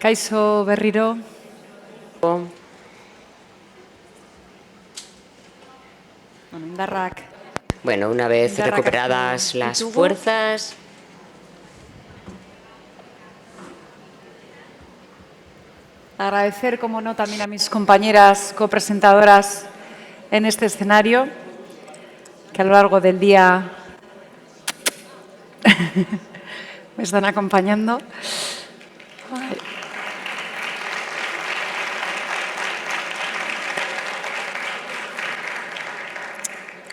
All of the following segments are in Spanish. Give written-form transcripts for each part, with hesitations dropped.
Kaixo berriro. Indarrak. Bueno, una vez recuperadas las fuerzas. Agradecer, como no, también a mis compañeras copresentadoras en este escenario, que a lo largo del día me están acompañando.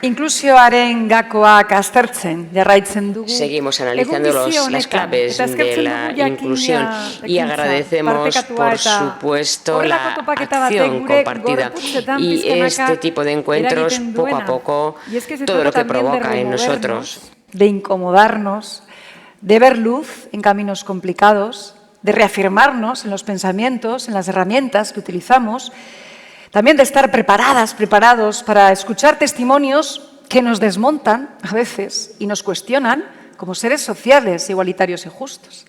Inklusioaren gakoak aztertzen jarraitzen dugu. Seguimos analizando las claves de la inclusión y agradecemos, por supuesto, la acción compartida y este tipo de encuentros, poco a poco, todo lo que provoca en nosotros. De incomodarnos, de ver luz en caminos complicados, de reafirmarnos en los pensamientos, en las herramientas que utilizamos, también de estar preparados para escuchar testimonios que nos desmontan a veces y nos cuestionan como seres sociales, igualitarios y justos.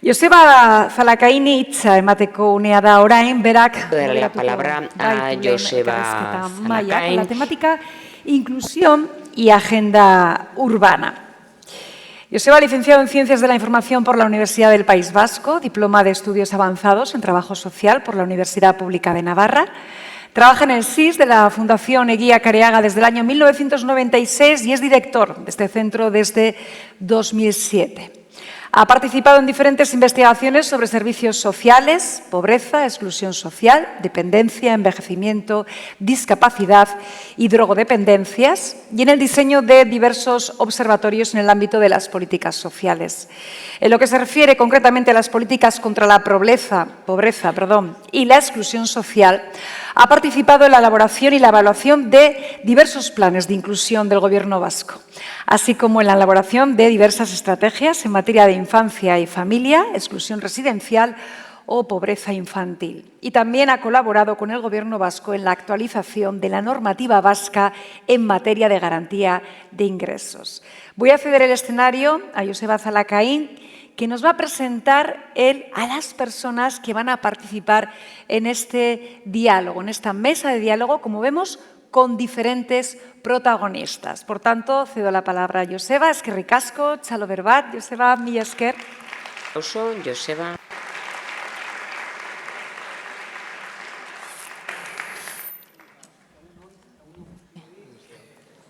Joseba Zalakaini hitza emateko unea da orain, berak la palabra a Joseba Zalakain. La temática inclusión y agenda urbana. Joseba, licenciado en Ciencias de la Información por la Universidad del País Vasco, diploma de Estudios Avanzados en Trabajo Social por la Universidad Pública de Navarra. Trabaja en el SIS de la Fundación Eguía Careaga desde el año 1996 y es director de este centro desde 2007. Ha participado en diferentes investigaciones sobre servicios sociales, pobreza, exclusión social, dependencia, envejecimiento, discapacidad y drogodependencias y en el diseño de diversos observatorios en el ámbito de las políticas sociales. En lo que se refiere concretamente a las políticas contra la pobreza y la exclusión social, ha participado en la elaboración y la evaluación de diversos planes de inclusión del Gobierno vasco, así como en la elaboración de diversas estrategias en materia de infancia y familia, exclusión residencial o pobreza infantil. Y también ha colaborado con el Gobierno vasco en la actualización de la normativa vasca en materia de garantía de ingresos. Voy a ceder el escenario a Joseba Zalakain, que nos va a presentar a las personas que van a participar en este diálogo, en esta mesa de diálogo, como vemos, con diferentes protagonistas. Por tanto, cedo la palabra a Joseba. Eskerrik asko, txalo berbat. Joseba, mila esker. Joseba.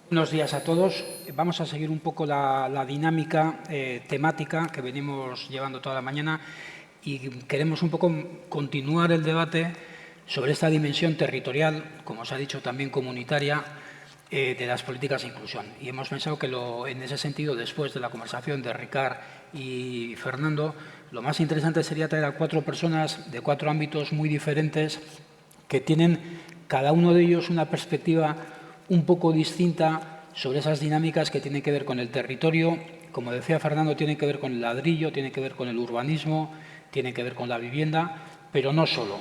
Buenos días a todos. Vamos a seguir un poco la dinámica temática que venimos llevando toda la mañana y queremos un poco continuar el debate sobre esta dimensión territorial, como os ha dicho también comunitaria, de las políticas de inclusión. Y hemos pensado que en ese sentido, después de la conversación de Ricard y Fernando, lo más interesante sería traer a 4 personas de 4 ámbitos muy diferentes que tienen cada uno de ellos una perspectiva un poco distinta sobre esas dinámicas que tienen que ver con el territorio. Como decía Fernando, tienen que ver con el ladrillo, tienen que ver con el urbanismo, tienen que ver con la vivienda, pero no solo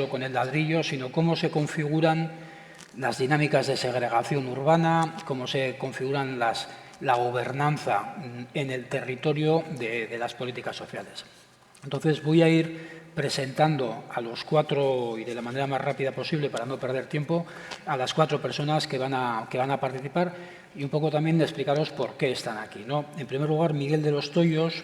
con el ladrillo, sino cómo se configuran las dinámicas de segregación urbana, cómo se configuran la gobernanza en el territorio de las políticas sociales. Entonces, voy a ir presentando a los 4 y de la manera más rápida posible, para no perder tiempo, a las 4 personas que van a participar y un poco también de explicaros por qué están aquí, ¿no? En primer lugar, Miguel de los Toyos,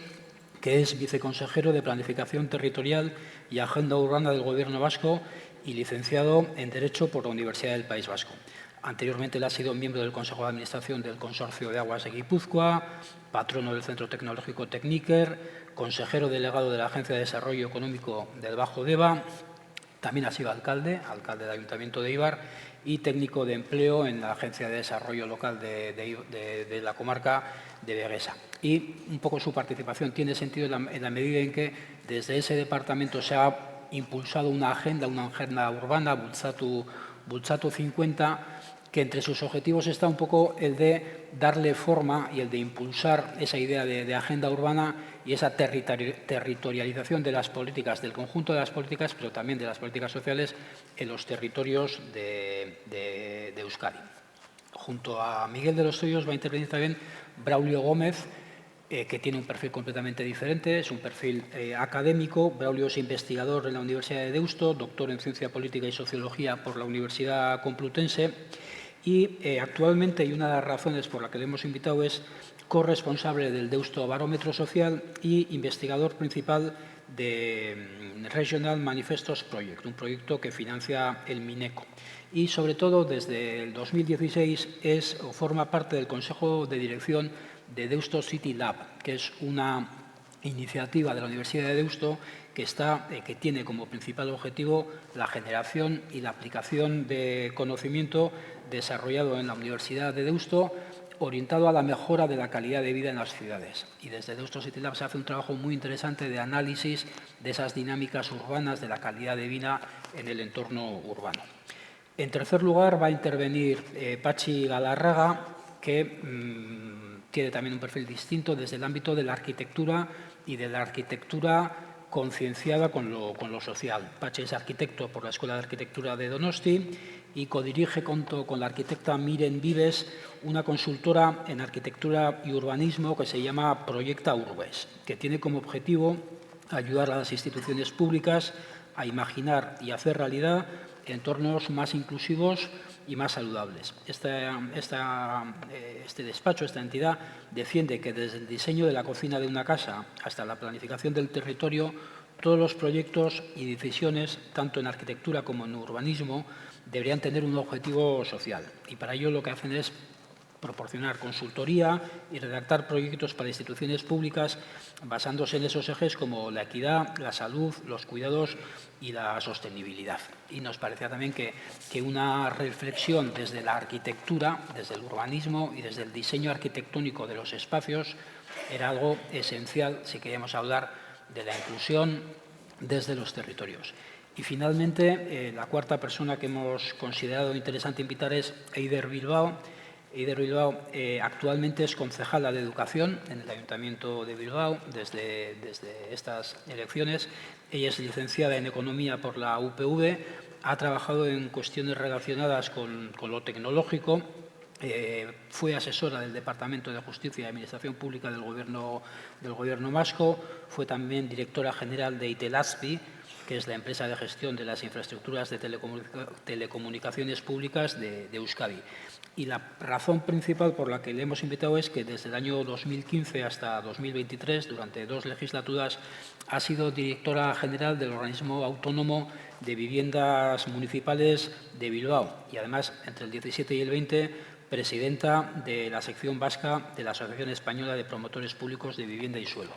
que es viceconsejero de Planificación Territorial y Agenda Urbana del Gobierno vasco y licenciado en Derecho por la Universidad del País Vasco. Anteriormente él ha sido miembro del Consejo de Administración del Consorcio de Aguas de Guipúzcoa, patrono del Centro Tecnológico Tecniker, consejero delegado de la Agencia de Desarrollo Económico del Bajo Deva, también ha sido alcalde del Ayuntamiento de Eibar y técnico de empleo en la Agencia de Desarrollo Local de la comarca de Veguesa. Y un poco su participación tiene sentido en la medida en que desde ese departamento se ha impulsado una agenda urbana, Bultzatu 50, que entre sus objetivos está un poco el de darle forma y el de impulsar esa idea de agenda urbana y esa territorialización de las políticas, del conjunto de las políticas, pero también de las políticas sociales en los territorios de Euskadi. Junto a Miguel de los Toyos va a intervenir también Braulio Gómez, que tiene un perfil completamente diferente, es un perfil académico. Braulio es investigador en la Universidad de Deusto, doctor en Ciencia Política y Sociología por la Universidad Complutense y actualmente, y una de las razones por las que le hemos invitado, es corresponsable del Deusto Barómetro Social y investigador principal de Regional Manifestos Project, un proyecto que financia el Mineco. Y, sobre todo, desde el 2016 forma parte del Consejo de Dirección de Deusto City Lab, que es una iniciativa de la Universidad de Deusto que tiene como principal objetivo la generación y la aplicación de conocimiento desarrollado en la Universidad de Deusto, orientado a la mejora de la calidad de vida en las ciudades. Y desde Deusto City Lab se hace un trabajo muy interesante de análisis de esas dinámicas urbanas, de la calidad de vida en el entorno urbano. En tercer lugar, va a intervenir Patxi Galarraga, que tiene también un perfil distinto desde el ámbito de la arquitectura y de la arquitectura concienciada con lo social. Patxi es arquitecto por la Escuela de Arquitectura de Donosti y codirige junto con la arquitecta Miren Vives una consultora en arquitectura y urbanismo que se llama Proyecta Urbes, que tiene como objetivo ayudar a las instituciones públicas a imaginar y hacer realidad entornos más inclusivos y más saludables. Este despacho, esta entidad, defiende que desde el diseño de la cocina de una casa hasta la planificación del territorio, todos los proyectos y decisiones, tanto en arquitectura como en urbanismo, deberían tener un objetivo social. Y para ello lo que hacen es proporcionar consultoría y redactar proyectos para instituciones públicas basándose en esos ejes como la equidad, la salud, los cuidados y la sostenibilidad. Y nos parecía también que una reflexión desde la arquitectura, desde el urbanismo y desde el diseño arquitectónico de los espacios era algo esencial si queríamos hablar de la inclusión desde los territorios. Y finalmente, la cuarta persona que hemos considerado interesante invitar es Eider Bilbao. Eider Bilbao actualmente es concejala de Educación en el Ayuntamiento de Bilbao desde estas elecciones. Ella es licenciada en Economía por la UPV, ha trabajado en cuestiones relacionadas con lo tecnológico, fue asesora del Departamento de Justicia y Administración Pública del Gobierno vasco, fue también directora general de Itelazpi, que es la empresa de gestión de las infraestructuras de telecomunicaciones públicas de Euskadi. Y la razón principal por la que le hemos invitado es que desde el año 2015 hasta 2023, durante 2 legislaturas, ha sido directora general del Organismo Autónomo de Viviendas Municipales de Bilbao y, además, entre el 17 y el 20, presidenta de la sección vasca de la Asociación Española de Promotores Públicos de Vivienda y Suelo.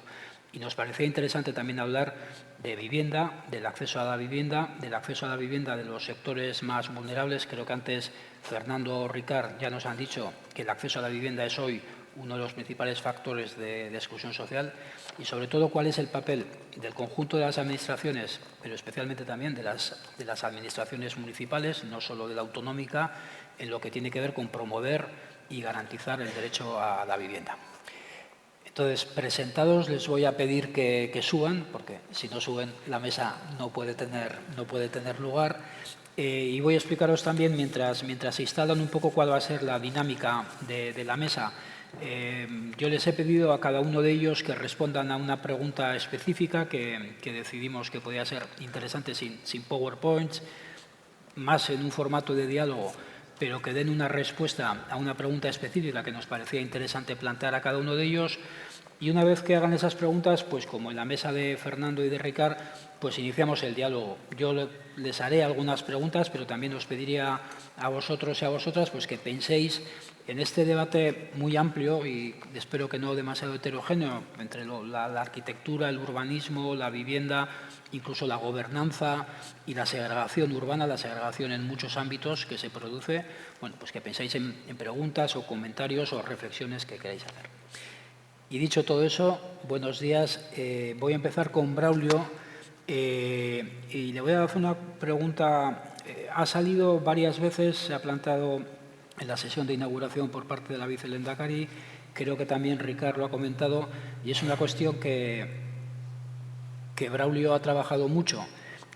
Y nos parecía interesante también hablar de vivienda, del acceso a la vivienda, de los sectores más vulnerables. Creo que antes Fernando o Ricard ya nos han dicho que el acceso a la vivienda es hoy uno de los principales factores de exclusión social y, sobre todo, cuál es el papel del conjunto de las administraciones, pero especialmente también de las administraciones municipales, no solo de la autonómica, en lo que tiene que ver con promover y garantizar el derecho a la vivienda. Entonces, presentados, les voy a pedir que suban, porque si no suben la mesa no puede tener lugar. Y voy a explicaros también, mientras se instalan un poco cuál va a ser la dinámica de la mesa. Yo les he pedido a cada uno de ellos que respondan a una pregunta específica que decidimos que podía ser interesante sin PowerPoints, más en un formato de diálogo, pero que den una respuesta a una pregunta específica que nos parecía interesante plantear a cada uno de ellos. Y una vez que hagan esas preguntas, pues como en la mesa de Fernando y de Ricard, pues iniciamos el diálogo. Yo les haré algunas preguntas, pero también os pediría a vosotros y a vosotras pues que penséis en este debate muy amplio y espero que no demasiado heterogéneo entre la arquitectura, el urbanismo, la vivienda, incluso la gobernanza y la segregación urbana, la segregación en muchos ámbitos que se produce. Bueno, pues que penséis en preguntas o comentarios o reflexiones que queráis hacer. Y dicho todo eso, buenos días. Voy a empezar con Braulio y le voy a hacer una pregunta. Ha salido varias veces, se ha planteado en la sesión de inauguración por parte de la vicelehendakari, creo que también Ricard lo ha comentado, y es una cuestión que Braulio ha trabajado mucho,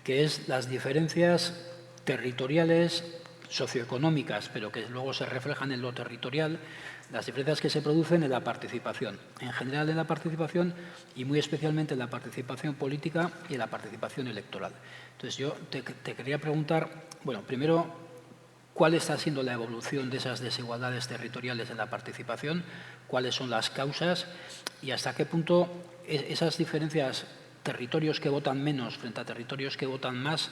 que es las diferencias territoriales, socioeconómicas, pero que luego se reflejan en lo territorial, las diferencias que se producen en la participación, en general en la participación y muy especialmente en la participación política y en la participación electoral. Entonces yo te quería preguntar, bueno, primero, ¿cuál está siendo la evolución de esas desigualdades territoriales en la participación? ¿Cuáles son las causas? Y hasta qué punto esas diferencias, territorios que votan menos frente a territorios que votan más,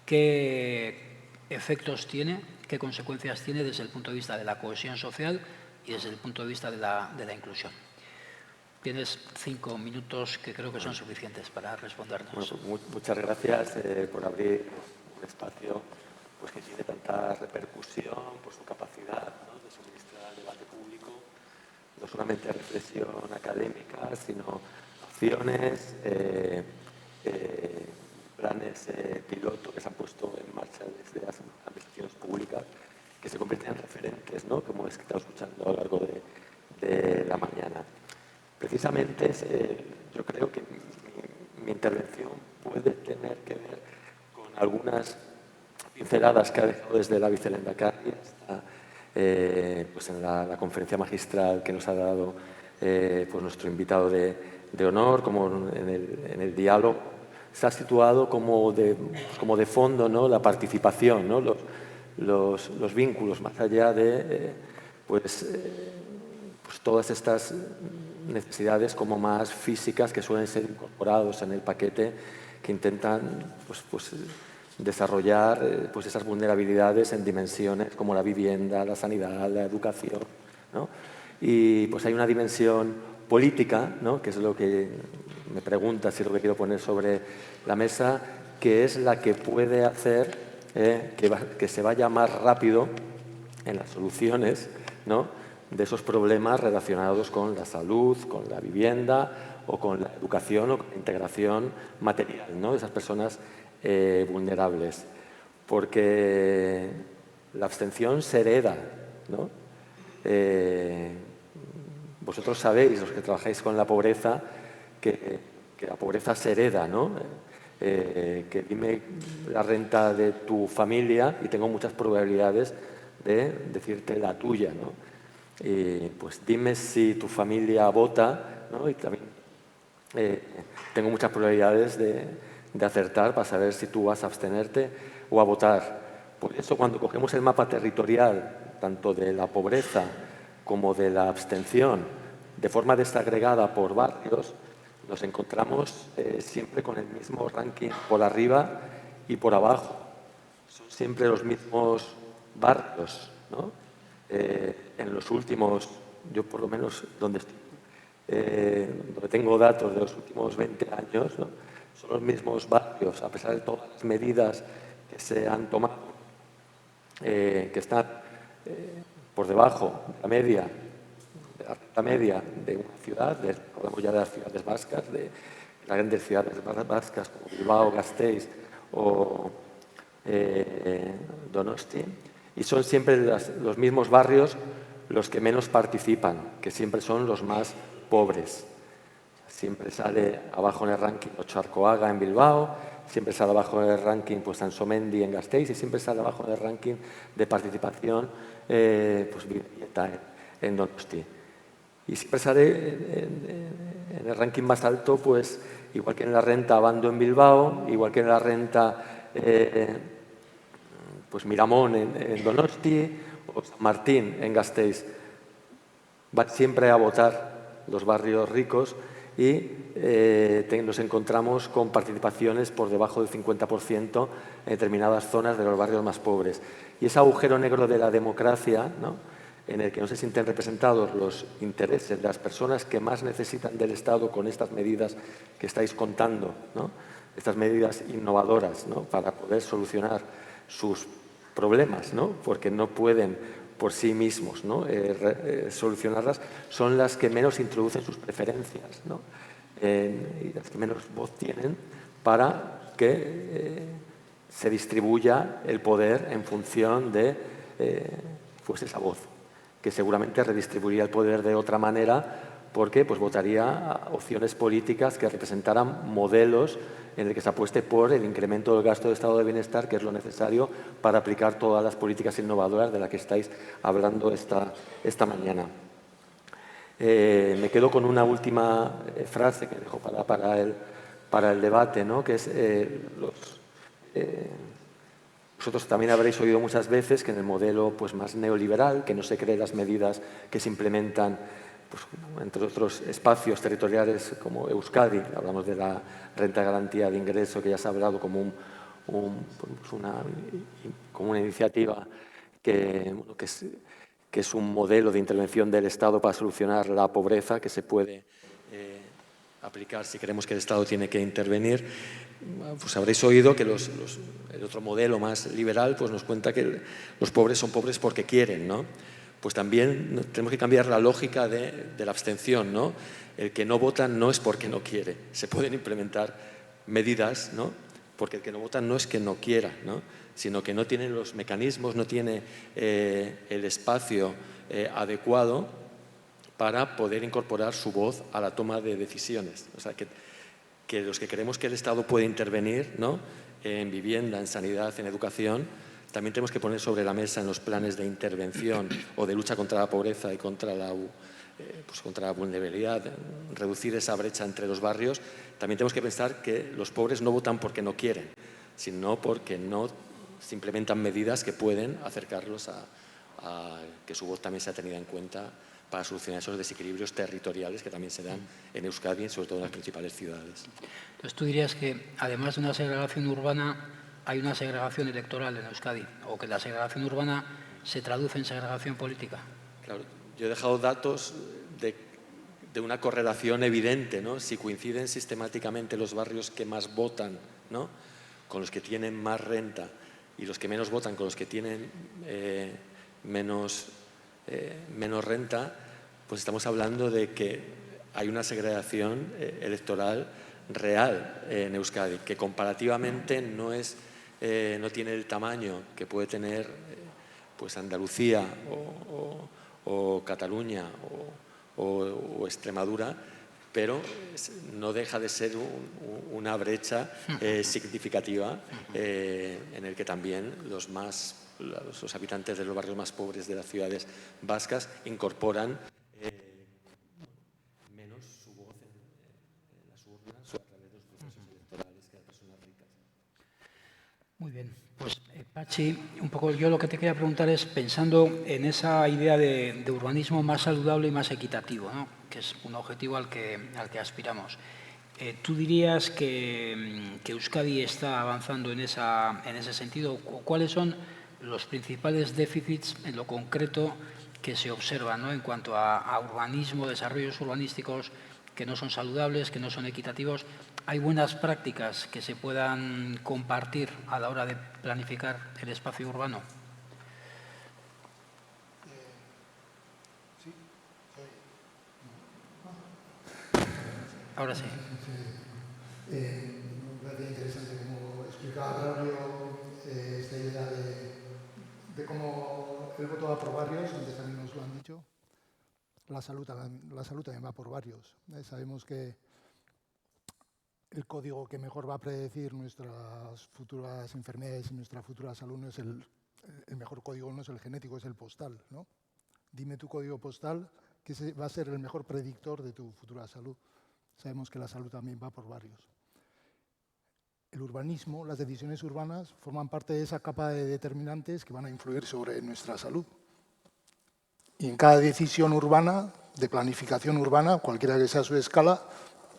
¿qué efectos tiene, qué consecuencias tiene desde el punto de vista de la cohesión social y desde el punto de vista de la inclusión? Tienes 5 minutos que creo que son suficientes para respondernos. Bueno, muchas gracias por abrir un espacio pues, que tiene tanta repercusión por su capacidad, ¿no?, de suministrar al debate público no solamente reflexión académica, sino acciones, planes piloto que se han puesto en marcha desde las administraciones públicas que se convierten en referentes, ¿no?, como es que estamos escuchando a lo largo de la mañana. Precisamente yo creo que mi intervención puede tener que ver con algunas pinceladas que ha dejado desde la vicelehendakari hasta pues en la conferencia magistral que nos ha dado pues nuestro invitado de honor, como en el diálogo. Se ha situado como de fondo, ¿no?, la participación, ¿no?, los vínculos, más allá de pues todas estas necesidades como más físicas que suelen ser incorporados en el paquete que intentan pues desarrollar pues esas vulnerabilidades en dimensiones como la vivienda, la sanidad, la educación, ¿no? Y pues hay una dimensión política, ¿no?, que es lo que me pregunta, si es lo que quiero poner sobre la mesa, que es la que puede hacer que se vaya más rápido en las soluciones, ¿no?, de esos problemas relacionados con la salud, con la vivienda o con la educación o con la integración material, ¿no?, de esas personas vulnerables. Porque la abstención se hereda, ¿no? Vosotros sabéis, los que trabajáis con la pobreza, que la pobreza se hereda, ¿no? Que dime la renta de tu familia y tengo muchas probabilidades de decirte la tuya, ¿no? Pues dime si tu familia vota, ¿no? Y también tengo muchas probabilidades de acertar para saber si tú vas a abstenerte o a votar. Por eso, cuando cogemos el mapa territorial, tanto de la pobreza como de la abstención, de forma desagregada por barrios, nos encontramos siempre con el mismo ranking por arriba y por abajo. Son siempre los mismos barrios, ¿no? En los últimos, yo por lo menos donde tengo datos de los últimos 20 años, ¿no?, son los mismos barrios, a pesar de todas las medidas que se han tomado, que están por debajo de la media, de una ciudad, hablamos ya de las ciudades vascas, de las grandes ciudades vascas como Bilbao, Gasteiz o Donosti, y son siempre los mismos barrios los que menos participan, que siempre son los más pobres. Siempre sale abajo en el ranking Otxarkoaga en Bilbao, siempre sale abajo en el ranking pues Sansomendi en Gasteiz y siempre sale abajo en el ranking de participación pues Bidebieta en Donosti. Y siempre sale en el ranking más alto, pues igual que en la renta Abando en Bilbao, igual que en la renta pues Miramón en Donosti o San Martín en Gasteiz. Van siempre a votar los barrios ricos y nos encontramos con participaciones por debajo del 50% en determinadas zonas de los barrios más pobres. Y ese agujero negro de la democracia, ¿no?, en el que no se sienten representados los intereses de las personas que más necesitan del Estado con estas medidas que estáis contando, ¿no?, estas medidas innovadoras, ¿no?, para poder solucionar sus problemas, ¿no?, porque no pueden por sí mismos, ¿no?, solucionarlas, son las que menos introducen sus preferencias, ¿no?, y las que menos voz tienen para que se distribuya el poder en función de pues esa voz, que seguramente redistribuiría el poder de otra manera porque pues, votaría opciones políticas que representaran modelos en el que se apueste por el incremento del gasto de estado de bienestar, que es lo necesario para aplicar todas las políticas innovadoras de las que estáis hablando esta mañana. Me quedo con una última frase que dejo para el debate, ¿no? Que es vosotros también habréis oído muchas veces que en el modelo pues, más neoliberal, que no se creen las medidas que se implementan, pues, entre otros espacios territoriales como Euskadi, hablamos de la renta de garantía de ingreso, que ya se ha hablado como una iniciativa que es un modelo de intervención del Estado para solucionar la pobreza que se puede aplicar si creemos que el Estado tiene que intervenir. Pues habréis oído que el otro modelo más liberal pues nos cuenta que los pobres son pobres porque quieren, ¿no? Pues también tenemos que cambiar la lógica de la abstención, ¿no? El que no vota no es porque no quiere. Se pueden implementar medidas, ¿no? Porque el que no vota no es que no quiera, ¿no? Sino que no tiene los mecanismos, no tiene el espacio adecuado para poder incorporar su voz a la toma de decisiones. O sea, que los que creemos que el Estado puede intervenir, ¿no? En vivienda, en sanidad, en educación, también tenemos que poner sobre la mesa en los planes de intervención o de lucha contra la pobreza y contra la vulnerabilidad, reducir esa brecha entre los barrios. También tenemos que pensar que los pobres no votan porque no quieren, sino porque no se implementan medidas que pueden acercarlos a que su voz también sea tenida en cuenta para solucionar esos desequilibrios territoriales que también se dan en Euskadi y sobre todo en las principales ciudades. Entonces, ¿tú dirías que además de una segregación urbana hay una segregación electoral en Euskadi o que la segregación urbana se traduce en segregación política? Claro, yo he dejado datos de una correlación evidente, ¿no? Si coinciden sistemáticamente los barrios que más votan, ¿no? Con los que tienen más renta y los que menos votan con los que tienen menos renta, pues estamos hablando de que hay una segregación electoral real en Euskadi, que comparativamente no tiene el tamaño que puede tener pues Andalucía o Cataluña o Extremadura, pero no deja de ser una brecha significativa en el que también los habitantes de los barrios más pobres de las ciudades vascas incorporan menos su voz en las urnas o a través de los procesos electorales que las personas ricas. Muy bien. Pues, Pachi, un poco yo lo que te quería preguntar es, pensando en esa idea de urbanismo más saludable y más equitativo, ¿no? Que es un objetivo al que aspiramos. ¿Tú dirías que Euskadi está avanzando en ese sentido? ¿Cuáles son los principales déficits en lo concreto que se observan, ¿no? En cuanto a urbanismo, desarrollos urbanísticos que no son saludables, que no son equitativos? ¿Hay buenas prácticas que se puedan compartir a la hora de planificar el espacio urbano? Sí. Ahora sí. Me parece interesante como explicaba Braulio esta idea de cómo el voto va por barrios, antes también nos lo han dicho. La salud también va por barrios. Sabemos que el código que mejor va a predecir nuestras futuras enfermedades y nuestra futura salud no es el mejor código, no es el genético, es el postal, ¿no? Dime tu código postal, que va a ser el mejor predictor de tu futura salud. Sabemos que la salud también va por barrios. El urbanismo, las decisiones urbanas, forman parte de esa capa de determinantes que van a influir sobre nuestra salud. Y en cada decisión urbana, de planificación urbana, cualquiera que sea su escala,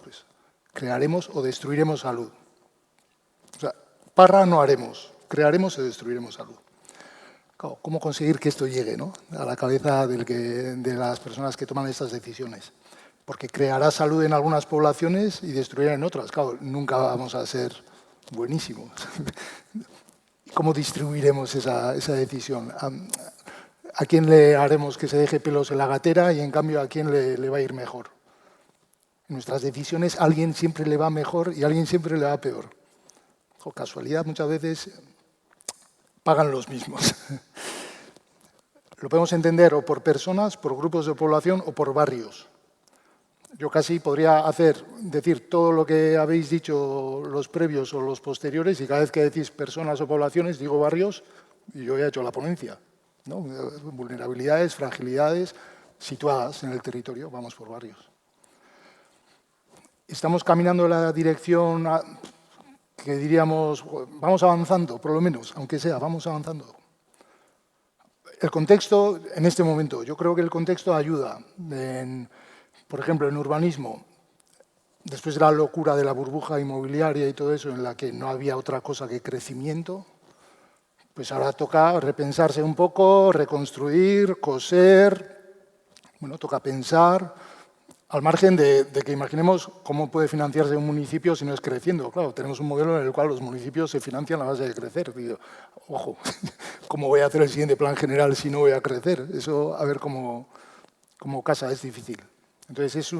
pues crearemos o destruiremos salud. O sea, parra no haremos, crearemos o destruiremos salud. ¿Cómo conseguir que esto llegue, ¿no? A la cabeza de las personas que toman estas decisiones? Porque creará salud en algunas poblaciones y destruirá en otras. Claro, nunca vamos a ser buenísimos. ¿Cómo distribuiremos esa decisión? ¿A quién le haremos que se deje pelos en la gatera y en cambio a quién le va a ir mejor? En nuestras decisiones a alguien siempre le va mejor y a alguien siempre le va peor. Por casualidad, muchas veces pagan los mismos. Lo podemos entender o por personas, por grupos de población o por barrios. Yo casi podría decir todo lo que habéis dicho los previos o los posteriores, y cada vez que decís personas o poblaciones, digo barrios, y yo he hecho la ponencia, ¿no? Vulnerabilidades, fragilidades situadas en el territorio, vamos por barrios. Estamos caminando en la dirección que diríamos, vamos avanzando, por lo menos, aunque sea, vamos avanzando. El contexto, en este momento, yo creo que el contexto ayuda. Por ejemplo, en urbanismo, después de la locura de la burbuja inmobiliaria y todo eso, en la que no había otra cosa que crecimiento, pues ahora toca repensarse un poco, reconstruir, coser, bueno, toca pensar, al margen de que imaginemos cómo puede financiarse un municipio si no es creciendo. Claro, tenemos un modelo en el cual los municipios se financian a base de crecer. Digo, ojo, ¿cómo voy a hacer el siguiente plan general si no voy a crecer? Eso, a ver cómo casa, es difícil. Entonces,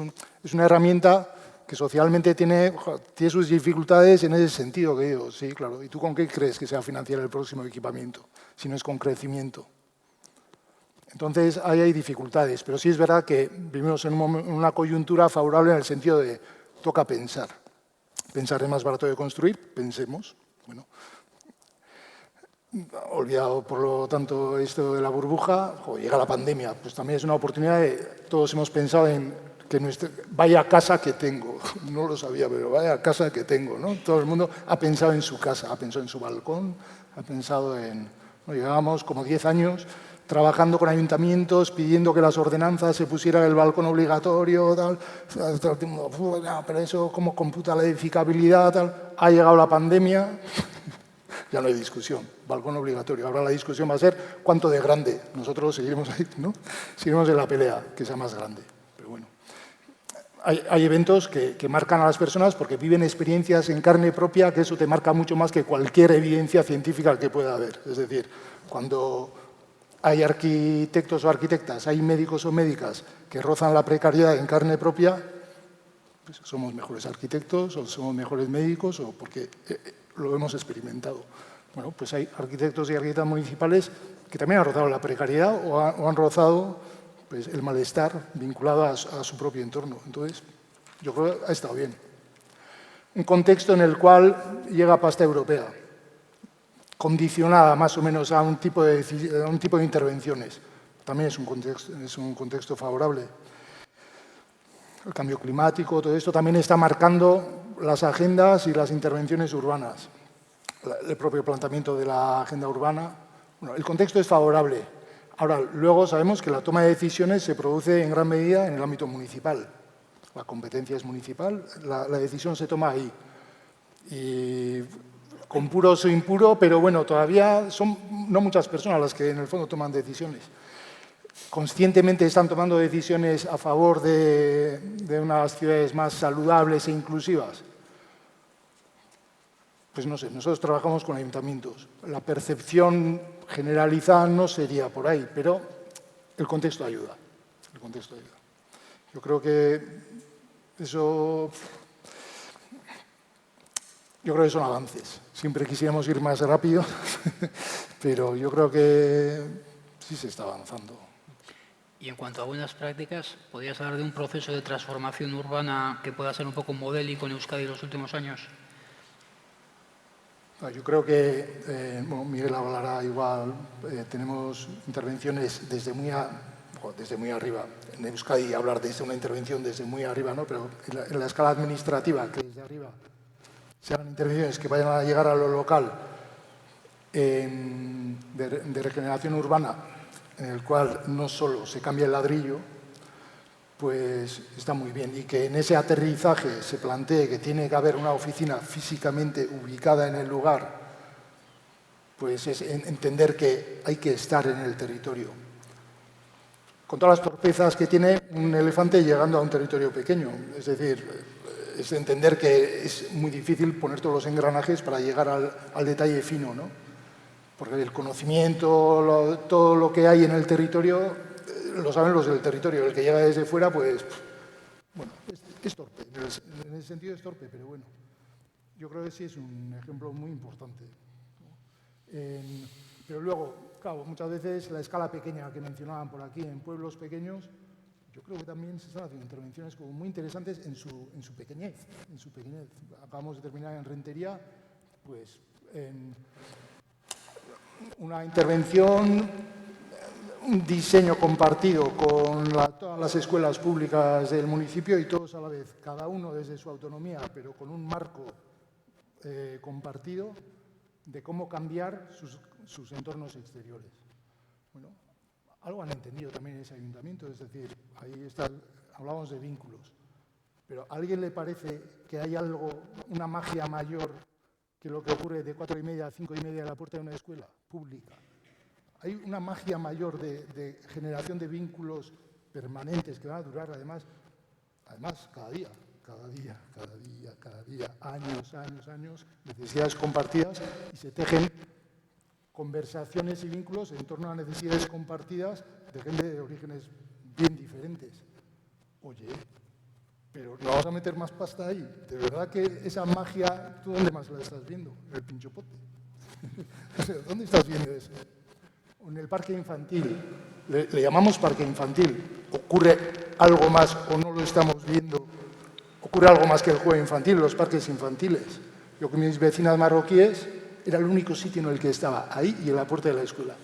es una herramienta que socialmente tiene sus dificultades en ese sentido que digo, sí, claro. ¿Y tú con qué crees que se va a financiar el próximo equipamiento? Si no es con crecimiento. Entonces, ahí hay dificultades, pero sí es verdad que vivimos en una coyuntura favorable en el sentido de toca pensar. Pensar es más barato de construir, pensemos. Bueno, olvidado, por lo tanto, esto de la burbuja, llega la pandemia, pues también es una oportunidad de, todos hemos pensado en que vaya casa que tengo, no lo sabía, pero vaya casa que tengo, ¿no? Todo el mundo ha pensado en su casa, ha pensado en su balcón, ha pensado en... llevábamos como 10 años trabajando con ayuntamientos, pidiendo que las ordenanzas se pusieran el balcón obligatorio, tal, pero eso, ¿cómo computa la edificabilidad? Tal? Ha llegado la pandemia, ya no hay discusión, balcón obligatorio. Ahora la discusión va a ser cuánto de grande. Nosotros seguiremos ahí, ¿no? Seguiremos en la pelea, que sea más grande. Pero bueno, hay eventos que marcan a las personas porque viven experiencias en carne propia, que eso te marca mucho más que cualquier evidencia científica que pueda haber. Es decir, cuando hay arquitectos o arquitectas, hay médicos o médicas que rozan la precariedad en carne propia, pues somos mejores arquitectos o somos mejores médicos o porque lo hemos experimentado. Bueno, pues hay arquitectos y arquitectas municipales que también han rozado la precariedad o han rozado pues, el malestar vinculado a su propio entorno. Entonces, yo creo que ha estado bien. Un contexto en el cual llega pasta europea, condicionada más o menos a un tipo de intervenciones. También es un contexto favorable. El cambio climático, todo esto también está marcando las agendas y las intervenciones urbanas. El propio planteamiento de la agenda urbana. Bueno, el contexto es favorable. Ahora, luego sabemos que la toma de decisiones se produce en gran medida en el ámbito municipal. La competencia es municipal, la decisión se toma ahí. Y con puro o impuro, pero bueno, todavía son no muchas personas las que en el fondo toman decisiones. Conscientemente están tomando decisiones a favor de unas ciudades más saludables e inclusivas. Pues no sé, nosotros trabajamos con ayuntamientos. La percepción generalizada no sería por ahí, pero el contexto ayuda. El contexto ayuda. Yo creo que eso... Yo creo que son avances. Siempre quisiéramos ir más rápido, pero yo creo que sí se está avanzando. Y en cuanto a buenas prácticas, ¿podrías hablar de un proceso de transformación urbana que pueda ser un poco modélico en Euskadi en los últimos años? Yo creo que, Miguel hablará igual, tenemos intervenciones desde muy arriba. En Euskadi hablar de una intervención desde muy arriba, ¿no? Pero en la escala administrativa, que desde arriba se hagan intervenciones que vayan a llegar a lo local de regeneración urbana, en el cual no solo se cambia el ladrillo, pues está muy bien. Y que en ese aterrizaje se plantee que tiene que haber una oficina físicamente ubicada en el lugar, pues es entender que hay que estar en el territorio. Con todas las torpezas que tiene un elefante llegando a un territorio pequeño. Es decir, es entender que es muy difícil poner todos los engranajes para llegar al detalle fino, ¿no? Porque el conocimiento, todo lo que hay en el territorio, lo saben los del territorio. El que llega desde fuera, pues, bueno, es torpe. En ese sentido es torpe, pero bueno. Yo creo que sí es un ejemplo muy importante. Pero luego, claro, muchas veces la escala pequeña que mencionaban por aquí, en pueblos pequeños, yo creo que también se están haciendo intervenciones como muy interesantes en su pequeñez. Acabamos de terminar en Rentería, pues en una intervención, un diseño compartido con todas las escuelas públicas del municipio y todos a la vez, cada uno desde su autonomía, pero con un marco compartido de cómo cambiar sus entornos exteriores. Bueno, algo han entendido también en ese ayuntamiento, es decir, ahí está, hablamos de vínculos, pero ¿a alguien le parece que hay algo, una magia mayor que lo que ocurre de 4:30 a 5:30 a la puerta de una escuela pública? Hay una magia mayor de generación de vínculos permanentes que van a durar además cada día, años, necesidades compartidas y se tejen conversaciones y vínculos en torno a necesidades compartidas de gente de orígenes bien diferentes. Oye, pero no vamos a meter más pasta ahí. De verdad que esa magia, ¿tú dónde más la estás viendo? En el pinchopote. ¿Dónde estás viendo eso? En el parque infantil. Le llamamos parque infantil. ¿Ocurre algo más o no lo estamos viendo? ¿Ocurre algo más que el juego infantil, los parques infantiles? Yo con mis vecinas marroquíes era el único sitio en el que estaba, ahí y en la puerta de la escuela.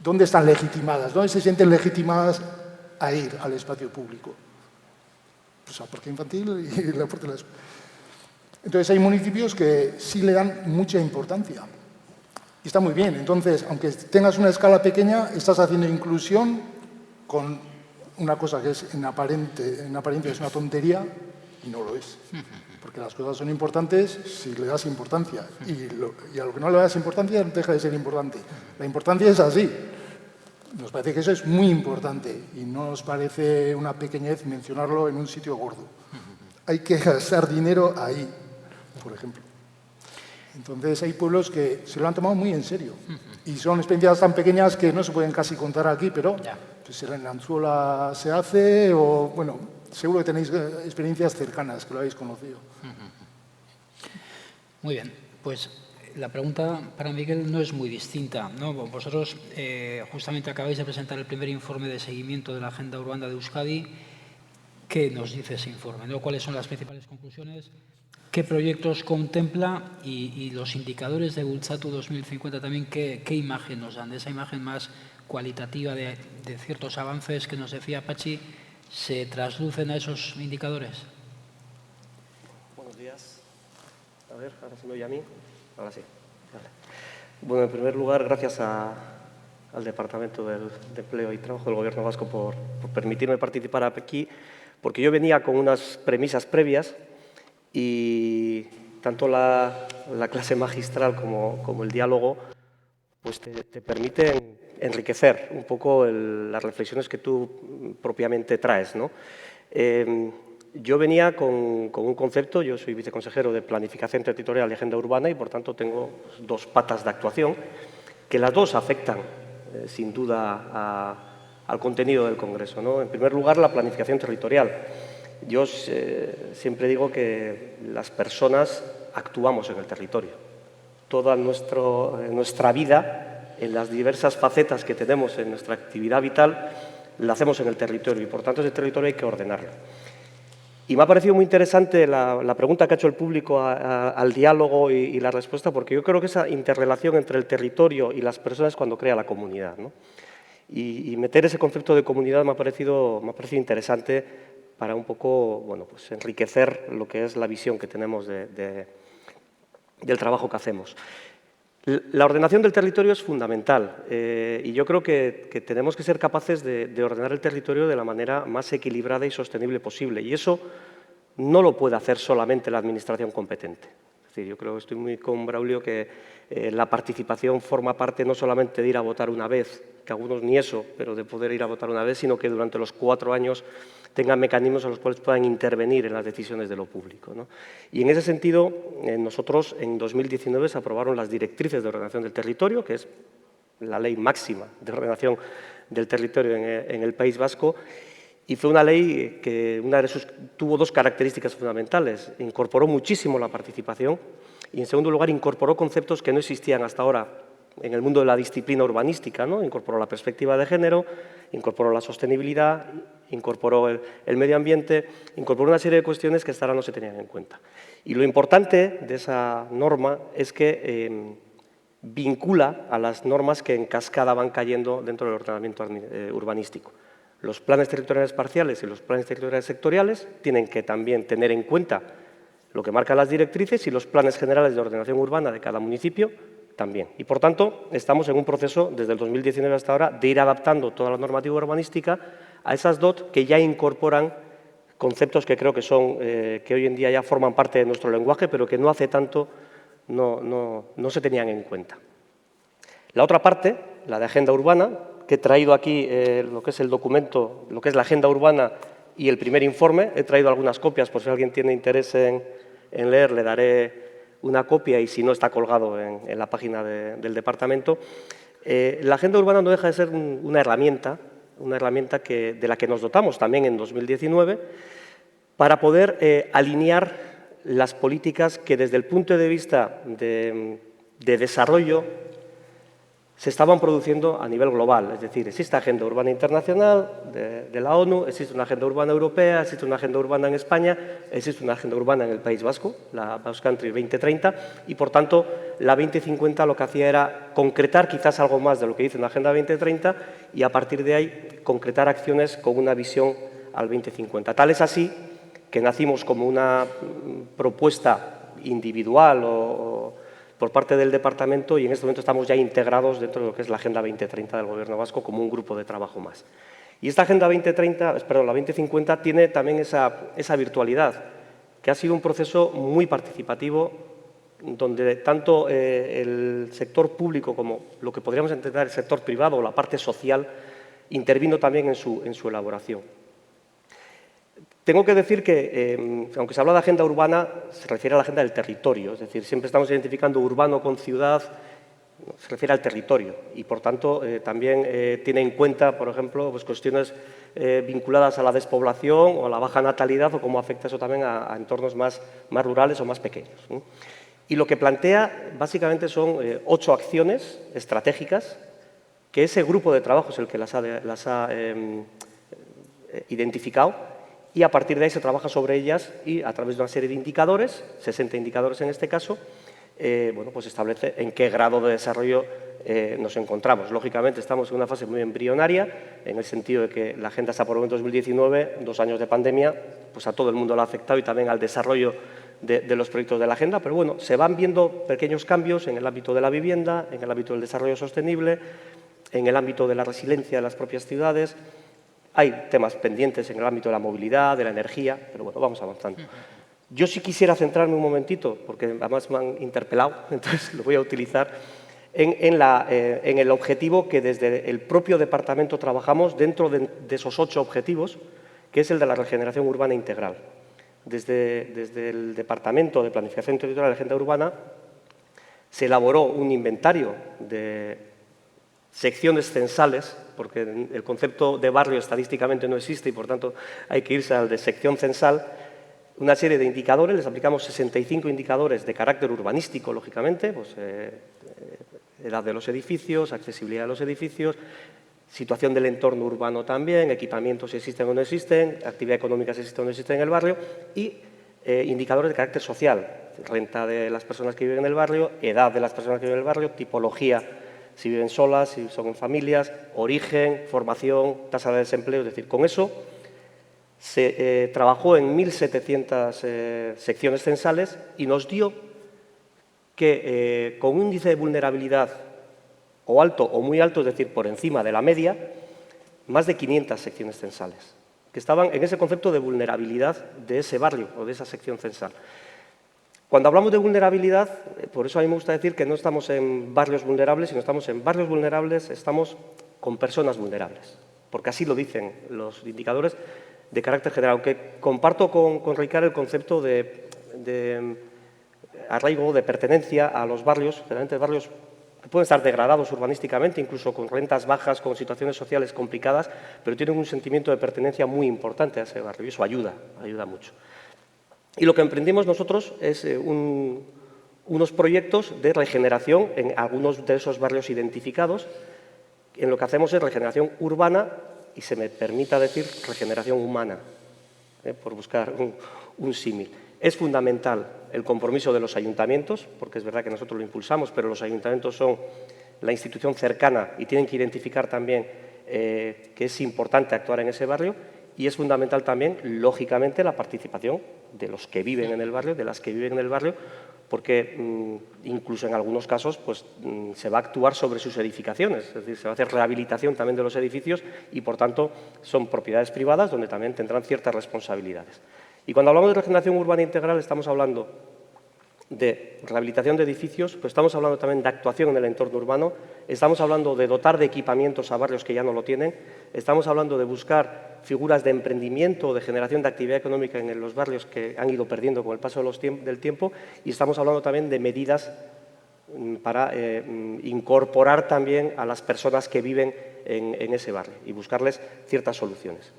¿Dónde están legitimadas? ¿Dónde se sienten legitimadas a ir al espacio público? Pues al parque infantil y la puerta de la escuela. Entonces hay municipios que sí le dan mucha importancia. Y está muy bien. Entonces, aunque tengas una escala pequeña, estás haciendo inclusión con una cosa que es en apariencia es una tontería y no lo es. Porque las cosas son importantes si le das importancia. Y a lo que no le das importancia deja de ser importante. La importancia es así. Nos parece que eso es muy importante y no nos parece una pequeñez mencionarlo en un sitio gordo. Hay que gastar dinero ahí, por ejemplo. Entonces hay pueblos que se lo han tomado muy en serio y son experiencias tan pequeñas que no se pueden casi contar aquí, pero pues en Anzuola se hace o, bueno, seguro que tenéis experiencias cercanas que lo habéis conocido. Muy bien, pues la pregunta para Miguel no es muy distinta, ¿no? Vosotros justamente acabáis de presentar el primer informe de seguimiento de la Agenda Urbana de Euskadi. ¿Qué nos dice ese informe, ¿no? ¿Cuáles son las principales conclusiones? ¿Qué proyectos contempla? Y los indicadores de Bultzatu 2050 también, ¿qué imagen nos dan? De esa imagen más cualitativa de ciertos avances que nos decía Pachi, ¿se traslucen a esos indicadores? Buenos días. A ver, ahora se me oye a mí. Ahora sí. Vale. Bueno, en primer lugar, gracias al Departamento de Empleo y Trabajo del Gobierno vasco por permitirme participar aquí, porque yo venía con unas premisas previas y tanto la clase magistral como el diálogo pues te permiten enriquecer un poco las reflexiones que tú propiamente traes, ¿no? Yo venía con un concepto, yo soy viceconsejero de Planificación Territorial y Agenda Urbana y, por tanto, tengo dos patas de actuación que las dos afectan, sin duda, al contenido del Congreso, ¿no? En primer lugar, la planificación territorial. Yo siempre digo que las personas actuamos en el territorio. Toda nuestra vida, en las diversas facetas que tenemos en nuestra actividad vital, la hacemos en el territorio y, por tanto, ese territorio hay que ordenarlo. Y me ha parecido muy interesante la pregunta que ha hecho el público al diálogo y la respuesta, porque yo creo que esa interrelación entre el territorio y las personas es cuando crea la comunidad, ¿no? Y meter ese concepto de comunidad me ha parecido interesante para un poco, bueno, pues enriquecer lo que es la visión que tenemos del trabajo que hacemos. La ordenación del territorio es fundamental y yo creo que tenemos que ser capaces de ordenar el territorio de la manera más equilibrada y sostenible posible. Y eso no lo puede hacer solamente la administración competente. Es decir, yo creo que estoy muy con Braulio que la participación forma parte no solamente de ir a votar una vez, que algunos ni eso, pero de poder ir a votar una vez, sino que durante los 4 años tengan mecanismos en los cuales puedan intervenir en las decisiones de lo público, ¿no? Y en ese sentido, nosotros en 2019 se aprobaron las directrices de ordenación del territorio, que es la ley máxima de ordenación del territorio en el País Vasco, y fue una ley que tuvo 2 características fundamentales. Incorporó muchísimo la participación y, en segundo lugar, incorporó conceptos que no existían hasta ahora en el mundo de la disciplina urbanística, ¿no? Incorporó la perspectiva de género, incorporó la sostenibilidad, incorporó el medio ambiente, incorporó una serie de cuestiones que hasta ahora no se tenían en cuenta. Y lo importante de esa norma es que vincula a las normas que en cascada van cayendo dentro del ordenamiento urbanístico. Los planes territoriales parciales y los planes territoriales sectoriales tienen que también tener en cuenta lo que marcan las directrices y los planes generales de ordenación urbana de cada municipio también. Y, por tanto, estamos en un proceso, desde el 2019 hasta ahora, de ir adaptando toda la normativa urbanística a esas DOT que ya incorporan conceptos que creo que son, que hoy en día ya forman parte de nuestro lenguaje, pero que no hace tanto no se tenían en cuenta. La otra parte, la de agenda urbana, que he traído aquí lo que es el documento, lo que es la agenda urbana y el primer informe. He traído algunas copias, por si alguien tiene interés en leer, le daré una copia y si no está colgado en la página del departamento. La agenda urbana no deja de ser una herramienta de la que nos dotamos también en 2019 para poder alinear las políticas que desde el punto de vista de desarrollo se estaban produciendo a nivel global. Es decir, existe agenda urbana internacional de la ONU, existe una agenda urbana europea, existe una agenda urbana en España, existe una agenda urbana en el País Vasco, la Basque Country 2030, y por tanto la 2050 lo que hacía era concretar quizás algo más de lo que dice una agenda 2030 y a partir de ahí concretar acciones con una visión al 2050. Tal es así que nacimos como una propuesta individual o por parte del departamento y en este momento estamos ya integrados dentro de lo que es la Agenda 2030 del Gobierno vasco como un grupo de trabajo más. Y esta Agenda 2050 tiene también esa virtualidad, que ha sido un proceso muy participativo donde tanto el sector público como lo que podríamos entender el sector privado o la parte social intervino también en su elaboración. Tengo que decir que, aunque se habla de agenda urbana, se refiere a la agenda del territorio. Es decir, siempre estamos identificando urbano con ciudad, se refiere al territorio. Y, por tanto, también tiene en cuenta, por ejemplo, pues, cuestiones vinculadas a la despoblación o a la baja natalidad o cómo afecta eso también a entornos más rurales o más pequeños, ¿no? Y lo que plantea, básicamente, son 8 acciones estratégicas que ese grupo de trabajo es el que las ha identificado. Y a partir de ahí se trabaja sobre ellas y a través de una serie de indicadores, 60 indicadores en este caso, bueno, pues establece en qué grado de desarrollo nos encontramos. Lógicamente estamos en una fase muy embrionaria, en el sentido de que la agenda se aprobó en 2019, 2 años de pandemia, pues a todo el mundo lo ha afectado y también al desarrollo de los proyectos de la agenda, pero bueno, se van viendo pequeños cambios en el ámbito de la vivienda, en el ámbito del desarrollo sostenible, en el ámbito de la resiliencia de las propias ciudades. Hay temas pendientes en el ámbito de la movilidad, de la energía, pero bueno, vamos avanzando. Yo sí quisiera centrarme un momentito, porque además me han interpelado, entonces lo voy a utilizar, en el objetivo que desde el propio departamento trabajamos dentro de esos 8 objetivos, que es el de la regeneración urbana integral. Desde el Departamento de Planificación Territorial y Agenda Urbana se elaboró un inventario de secciones censales, porque el concepto de barrio estadísticamente no existe y, por tanto, hay que irse al de sección censal, una serie de indicadores, les aplicamos 65 indicadores de carácter urbanístico, lógicamente, pues, edad de los edificios, accesibilidad de los edificios, situación del entorno urbano también, equipamientos si existen o no existen, actividad económica si existe o no existe en el barrio y indicadores de carácter social, renta de las personas que viven en el barrio, edad de las personas que viven en el barrio, tipología, si viven solas, si son en familias, origen, formación, tasa de desempleo. Es decir, con eso se trabajó en 1.700 secciones censales y nos dio que con un índice de vulnerabilidad o alto o muy alto, es decir, por encima de la media, más de 500 secciones censales, que estaban en ese concepto de vulnerabilidad de ese barrio o de esa sección censal. Cuando hablamos de vulnerabilidad, por eso a mí me gusta decir que no estamos en barrios vulnerables, sino estamos en barrios vulnerables, estamos con personas vulnerables, porque así lo dicen los indicadores de carácter general, aunque comparto con Ricard el concepto de arraigo, de pertenencia a los barrios, generalmente barrios que pueden estar degradados urbanísticamente, incluso con rentas bajas, con situaciones sociales complicadas, pero tienen un sentimiento de pertenencia muy importante a ese barrio y eso ayuda mucho. Y lo que emprendimos nosotros es un unos proyectos de regeneración en algunos de esos barrios identificados. En lo que hacemos es regeneración urbana y, se me permita decir, regeneración humana, por buscar un símil. Es fundamental el compromiso de los ayuntamientos, porque es verdad que nosotros lo impulsamos, pero los ayuntamientos son la institución cercana y tienen que identificar también que es importante actuar en ese barrio, y es fundamental también, lógicamente, la participación de los que viven en el barrio, de las que viven en el barrio, porque incluso en algunos casos pues, se va a actuar sobre sus edificaciones, es decir, se va a hacer rehabilitación también de los edificios y, por tanto, son propiedades privadas donde también tendrán ciertas responsabilidades. Y cuando hablamos de regeneración urbana integral estamos hablando de rehabilitación de edificios, pero estamos hablando también de actuación en el entorno urbano, estamos hablando de dotar de equipamientos a barrios que ya no lo tienen, estamos hablando de buscar figuras de emprendimiento o de generación de actividad económica en los barrios que han ido perdiendo con el paso del tiempo, y estamos hablando también de medidas para incorporar también a las personas que viven en ese barrio y buscarles ciertas soluciones.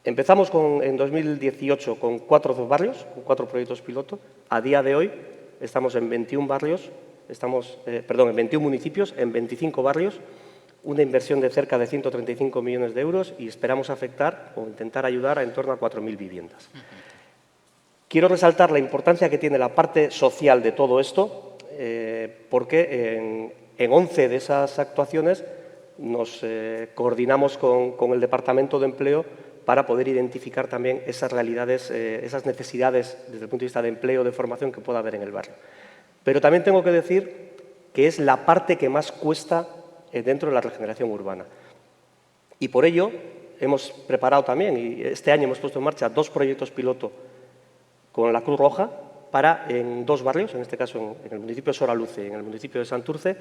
Empezamos en 2018 con 4 barrios, con 4 proyectos piloto. A día de hoy estamos en 21 barrios, en 21 municipios, en 25 barrios, una inversión de cerca de 135 millones de euros y esperamos afectar o intentar ayudar a en torno a 4.000 viviendas. Quiero resaltar la importancia que tiene la parte social de todo esto, porque en 11 de esas actuaciones nos coordinamos con el Departamento de Empleo para poder identificar también esas realidades, esas necesidades desde el punto de vista de empleo, de formación que pueda haber en el barrio. Pero también tengo que decir que es la parte que más cuesta dentro de la regeneración urbana. Y por ello hemos preparado también, y este año hemos puesto en marcha 2 proyectos piloto con la Cruz Roja para, en 2 barrios, en este caso en el municipio de Soraluce y en el municipio de Santurce,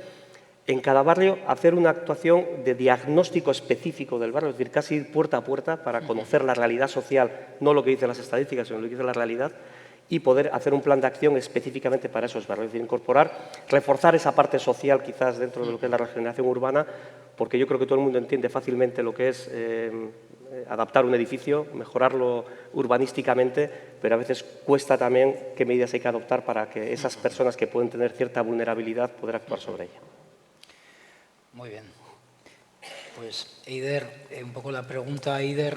en cada barrio hacer una actuación de diagnóstico específico del barrio, es decir, casi ir puerta a puerta para conocer la realidad social, no lo que dicen las estadísticas, sino lo que dice la realidad, y poder hacer un plan de acción específicamente para esos barrios, es decir, reforzar esa parte social quizás dentro de lo que es la regeneración urbana, porque yo creo que todo el mundo entiende fácilmente lo que es adaptar un edificio, mejorarlo urbanísticamente, pero a veces cuesta también qué medidas hay que adoptar para que esas personas que pueden tener cierta vulnerabilidad poder actuar sobre ella. Muy bien. Pues, Eider, un poco la pregunta a Eider,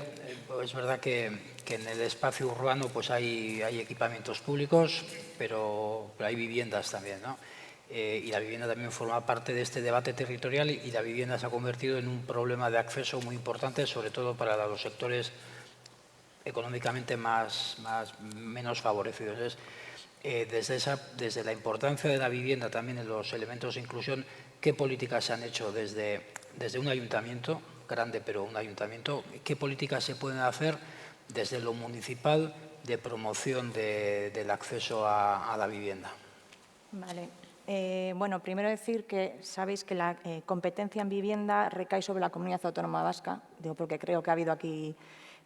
es verdad que en el espacio urbano pues hay equipamientos públicos, pero hay viviendas también, ¿no? Y la vivienda también forma parte de este debate territorial y la vivienda se ha convertido en un problema de acceso muy importante, sobre todo para los sectores económicamente menos favorecidos. Desde la importancia de la vivienda también en los elementos de inclusión, ¿qué políticas se han hecho desde un ayuntamiento, grande pero un ayuntamiento? ¿Qué políticas se pueden hacer desde lo municipal de promoción del acceso a la vivienda? Vale. Bueno, primero decir que sabéis que la competencia en vivienda recae sobre la Comunidad Autónoma Vasca, digo porque creo que ha habido aquí,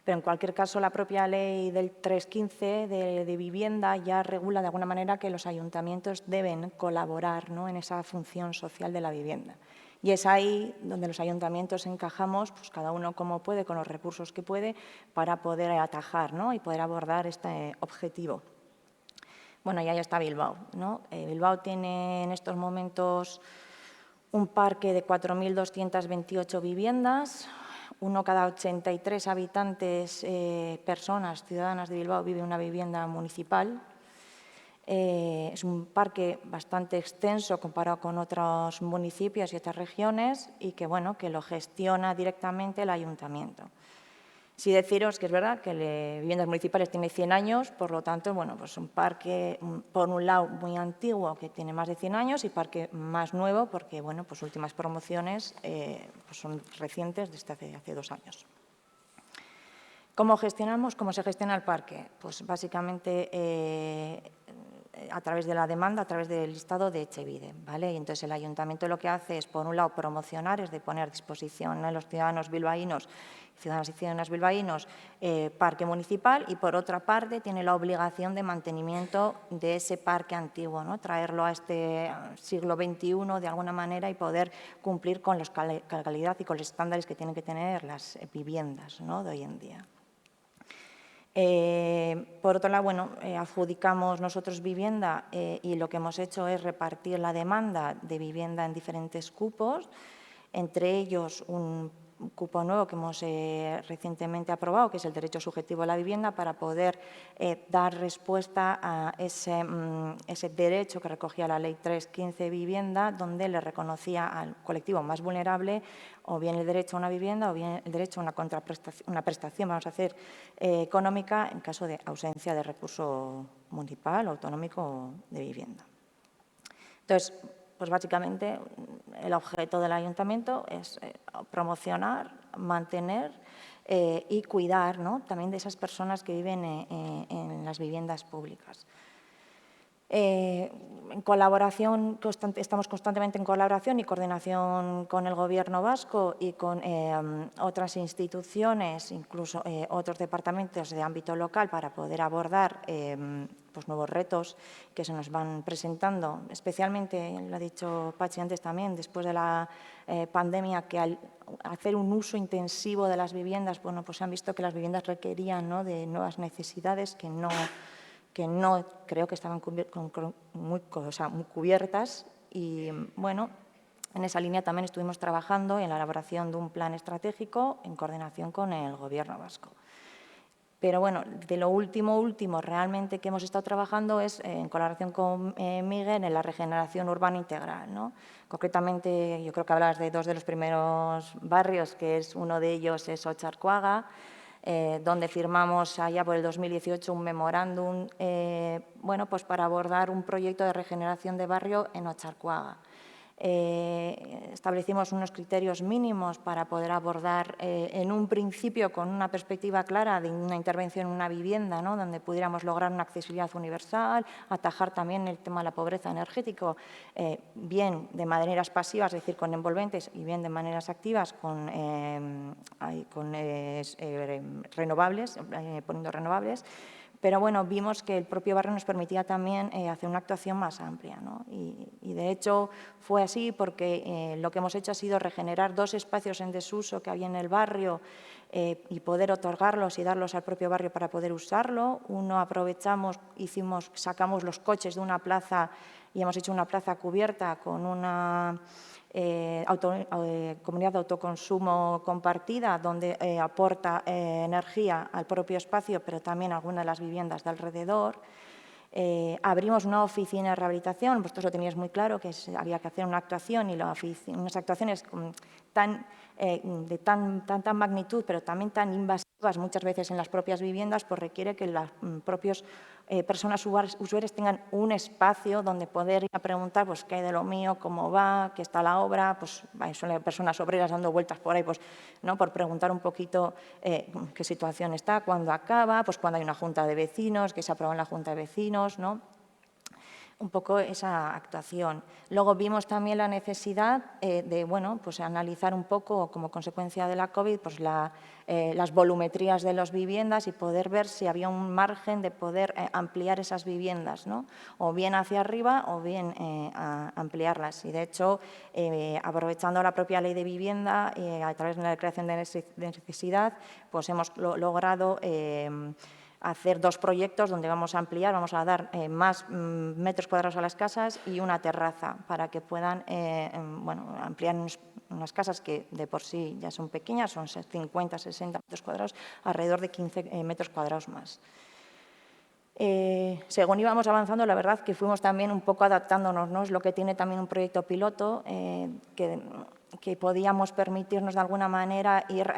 pero en cualquier caso la propia ley del 315 de vivienda ya regula de alguna manera que los ayuntamientos deben colaborar, ¿no?, en esa función social de la vivienda. Y es ahí donde los ayuntamientos encajamos, pues cada uno como puede, con los recursos que puede, para poder atajar, ¿no?, y poder abordar este objetivo. Bueno, y ahí está Bilbao, ¿no? Bilbao tiene en estos momentos un parque de 4.228 viviendas, uno cada 83 habitantes, personas, ciudadanas de Bilbao, vive en una vivienda municipal. Es un parque bastante extenso comparado con otros municipios y otras regiones y que, bueno, que lo gestiona directamente el ayuntamiento. Sí deciros que es verdad que Viviendas Municipales tiene 100 años, por lo tanto, bueno, pues un parque, por un lado, muy antiguo, que tiene más de 100 años, y parque más nuevo, porque, bueno, pues últimas promociones pues son recientes, desde hace 2 años. ¿Cómo gestionamos? ¿Cómo se gestiona el parque? Pues básicamente a través de la demanda, a través del listado de Etxebide, ¿vale? Y entonces el ayuntamiento lo que hace es, por un lado, promocionar, es de poner a disposición a los ciudadanos bilbaínos, ciudadanas y ciudadanos bilbaínos, parque municipal, y por otra parte tiene la obligación de mantenimiento de ese parque antiguo, ¿no? Traerlo a este siglo XXI de alguna manera y poder cumplir con la calidad y con los estándares que tienen que tener las viviendas, ¿no?, de hoy en día. Por otro lado, bueno, adjudicamos nosotros vivienda y lo que hemos hecho es repartir la demanda de vivienda en diferentes cupos, entre ellos un cupo nuevo que hemos recientemente aprobado, que es el derecho subjetivo a la vivienda, para poder dar respuesta a ese derecho que recogía la Ley 315 vivienda, donde le reconocía al colectivo más vulnerable o bien el derecho a una vivienda o bien el derecho a una prestación, vamos a hacer, económica en caso de ausencia de recurso municipal o autonómico de vivienda. Entonces, pues básicamente el objeto del ayuntamiento es promocionar, mantener y cuidar, ¿no?, también de esas personas que viven en las viviendas públicas. En colaboración, estamos constantemente en colaboración y coordinación con el Gobierno vasco y con otras instituciones, incluso otros departamentos de ámbito local, para poder abordar pues nuevos retos que se nos van presentando, especialmente, lo ha dicho Pachi antes también, después de la pandemia, que al hacer un uso intensivo de las viviendas, bueno, pues se han visto que las viviendas requerían, ¿no?, de nuevas necesidades que no creo que estaban muy cubiertas y, bueno, en esa línea también estuvimos trabajando en la elaboración de un plan estratégico en coordinación con el Gobierno vasco. Pero, bueno, de lo último realmente que hemos estado trabajando es en colaboración con Miguel en la regeneración urbana integral, ¿no? Concretamente, yo creo que hablabas de dos de los primeros barrios, que es uno de ellos es Otxarkoaga, donde firmamos allá por el 2018 un memorándum bueno, pues para abordar un proyecto de regeneración de barrio en Otxarkoaga. Establecimos unos criterios mínimos para poder abordar en un principio con una perspectiva clara de una intervención en una vivienda, ¿no?, donde pudiéramos lograr una accesibilidad universal, atajar también el tema de la pobreza energética, bien de maneras pasivas, es decir, con envolventes, y bien de maneras activas con renovables, poniendo renovables. Pero, bueno, vimos que el propio barrio nos permitía también hacer una actuación más amplia, ¿no? Y de hecho fue así porque lo que hemos hecho ha sido regenerar dos espacios en desuso que había en el barrio y poder otorgarlos y darlos al propio barrio para poder usarlo. Uno aprovechamos, sacamos los coches de una plaza y hemos hecho una plaza cubierta con una comunidad de autoconsumo compartida, donde aporta energía al propio espacio, pero también a algunas de las viviendas de alrededor. Abrimos una oficina de rehabilitación, vosotros lo teníais muy claro, que había que hacer una actuación y unas actuaciones de tanta magnitud, pero también tan invasivas muchas veces en las propias viviendas, pues requiere que las propias personas usuarias tengan un espacio donde poder ir a preguntar pues, qué hay de lo mío, cómo va, qué está la obra, pues son personas obreras dando vueltas por ahí, pues, ¿no?, por preguntar un poquito qué situación está, cuándo acaba, pues cuando hay una junta de vecinos, qué se aprueba en la junta de vecinos, ¿no? Un poco esa actuación. Luego vimos también la necesidad de, bueno, pues analizar un poco, como consecuencia de la COVID, pues las volumetrías de las viviendas y poder ver si había un margen de poder ampliar esas viviendas, ¿no?, o bien hacia arriba o bien ampliarlas. Y, de hecho, aprovechando la propia ley de vivienda, a través de la declaración de necesidad, pues hemos logrado hacer dos proyectos donde vamos a ampliar, vamos a dar más metros cuadrados a las casas y una terraza para que puedan bueno, ampliar unas casas que de por sí ya son pequeñas, son 50, 60 metros cuadrados, alrededor de 15 metros cuadrados más. Según íbamos avanzando, la verdad que fuimos también un poco adaptándonos, ¿no? Es lo que tiene también un proyecto piloto, que podíamos permitirnos de alguna manera ir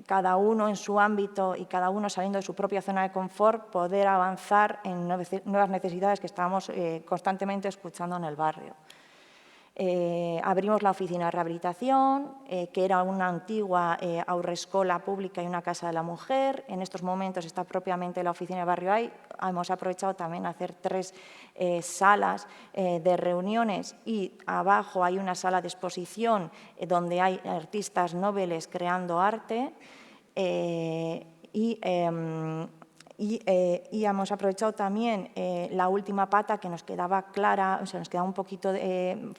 cada uno en su ámbito y cada uno saliendo de su propia zona de confort, poder avanzar en nuevas necesidades que estábamos constantemente escuchando en el barrio. Abrimos la oficina de rehabilitación, que era una antigua haurreskola pública y una casa de la mujer. En estos momentos está propiamente la oficina de Barrio Hay. Hemos aprovechado también a hacer 3 salas de reuniones y abajo hay una sala de exposición donde hay artistas noveles creando arte. Y hemos aprovechado también la última pata que nos quedaba clara, o sea, nos quedaba un poquito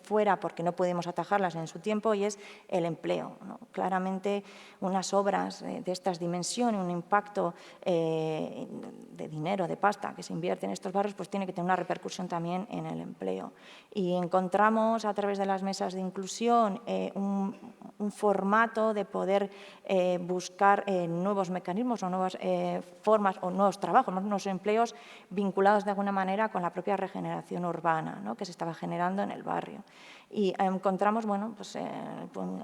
fuera porque no podemos atajarlas en su tiempo, y es el empleo, ¿no? Claramente unas obras de estas dimensiones, un impacto de dinero, de pasta que se invierte en estos barrios, pues tiene que tener una repercusión también en el empleo. Y encontramos a través de las mesas de inclusión un formato de poder buscar nuevos mecanismos o nuevas formas o nuevos trabajos, nuevos empleos vinculados de alguna manera con la propia regeneración urbana, ¿no?, que se estaba generando en el barrio. Y encontramos, bueno, pues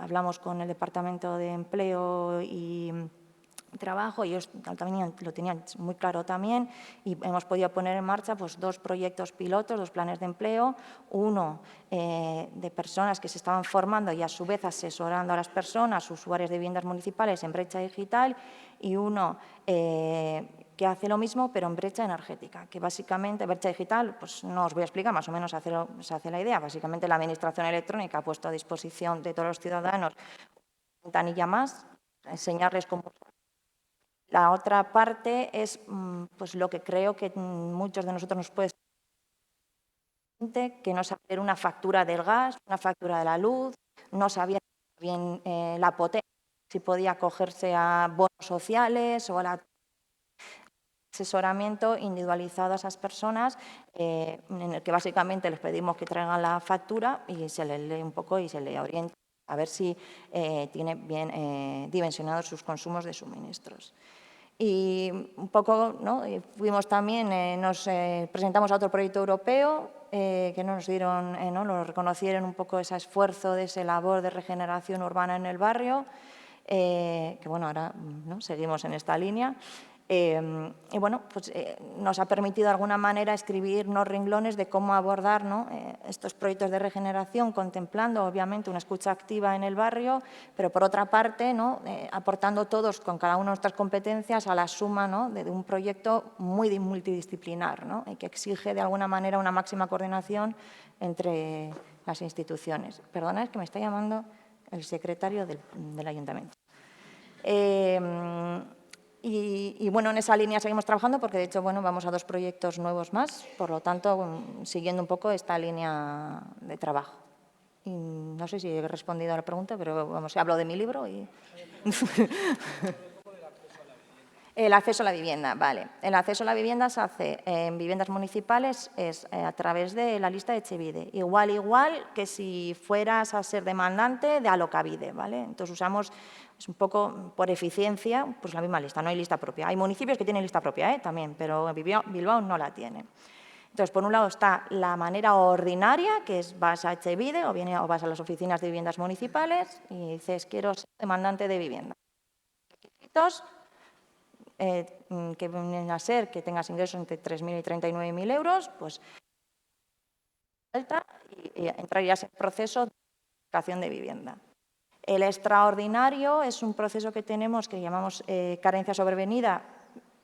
hablamos con el Departamento de Empleo y Trabajo, y ellos también lo tenían muy claro también, y hemos podido poner en marcha pues 2 proyectos pilotos, 2 planes de empleo, uno de personas que se estaban formando y a su vez asesorando a las personas, usuarias de viviendas municipales en brecha digital, y uno que hace lo mismo pero en brecha energética, que básicamente brecha digital, pues no os voy a explicar, más o menos se hace la idea. Básicamente la Administración electrónica ha puesto a disposición de todos los ciudadanos una ventanilla más, enseñarles cómo. La otra parte es pues lo que creo que muchos de nosotros nos puede ser, que no saber una factura del gas, una factura de la luz, no sabía bien la potencia, si podía acogerse a bonos sociales o al asesoramiento individualizado a esas personas, en el que básicamente les pedimos que traigan la factura y se les lee un poco y se les orienta a ver si tiene bien dimensionados sus consumos de suministros. Y un poco, ¿no?, fuimos también, nos presentamos a otro proyecto europeo que nos dieron, ¿no?, nos reconocieron un poco ese esfuerzo de esa labor de regeneración urbana en el barrio, que bueno, ahora, ¿no?, seguimos en esta línea. Y bueno, pues nos ha permitido de alguna manera escribir unos renglones de cómo abordar, ¿no?, estos proyectos de regeneración, contemplando obviamente una escucha activa en el barrio, pero por otra parte, ¿no?, aportando todos con cada una de nuestras competencias a la suma, ¿no?, de un proyecto muy multidisciplinar, ¿no?, y que exige de alguna manera una máxima coordinación entre las instituciones. Perdona, es que me está llamando el secretario del ayuntamiento. Y bueno, en esa línea seguimos trabajando porque, de hecho, bueno, vamos a 2 proyectos nuevos más, por lo tanto, siguiendo un poco esta línea de trabajo. Y no sé si he respondido a la pregunta, pero vamos, hablo de mi libro y... El acceso a la vivienda, vale. El acceso a la vivienda se hace en viviendas municipales es a través de la lista de Etxebide. Igual que si fueras a ser demandante de Alokabide, ¿vale? Entonces usamos, es un poco por eficiencia, pues la misma lista, no hay lista propia. Hay municipios que tienen lista propia, también, pero Bilbao no la tiene. Entonces, por un lado está la manera ordinaria, que es vas a Etxebide o vas a las oficinas de viviendas municipales y dices, quiero ser demandante de vivienda. Que vienen a ser que tengas ingresos entre 3.000 y 39.000 euros, pues y entrarías en el proceso de verificación de vivienda. El extraordinario es un proceso que tenemos que llamamos carencia sobrevenida,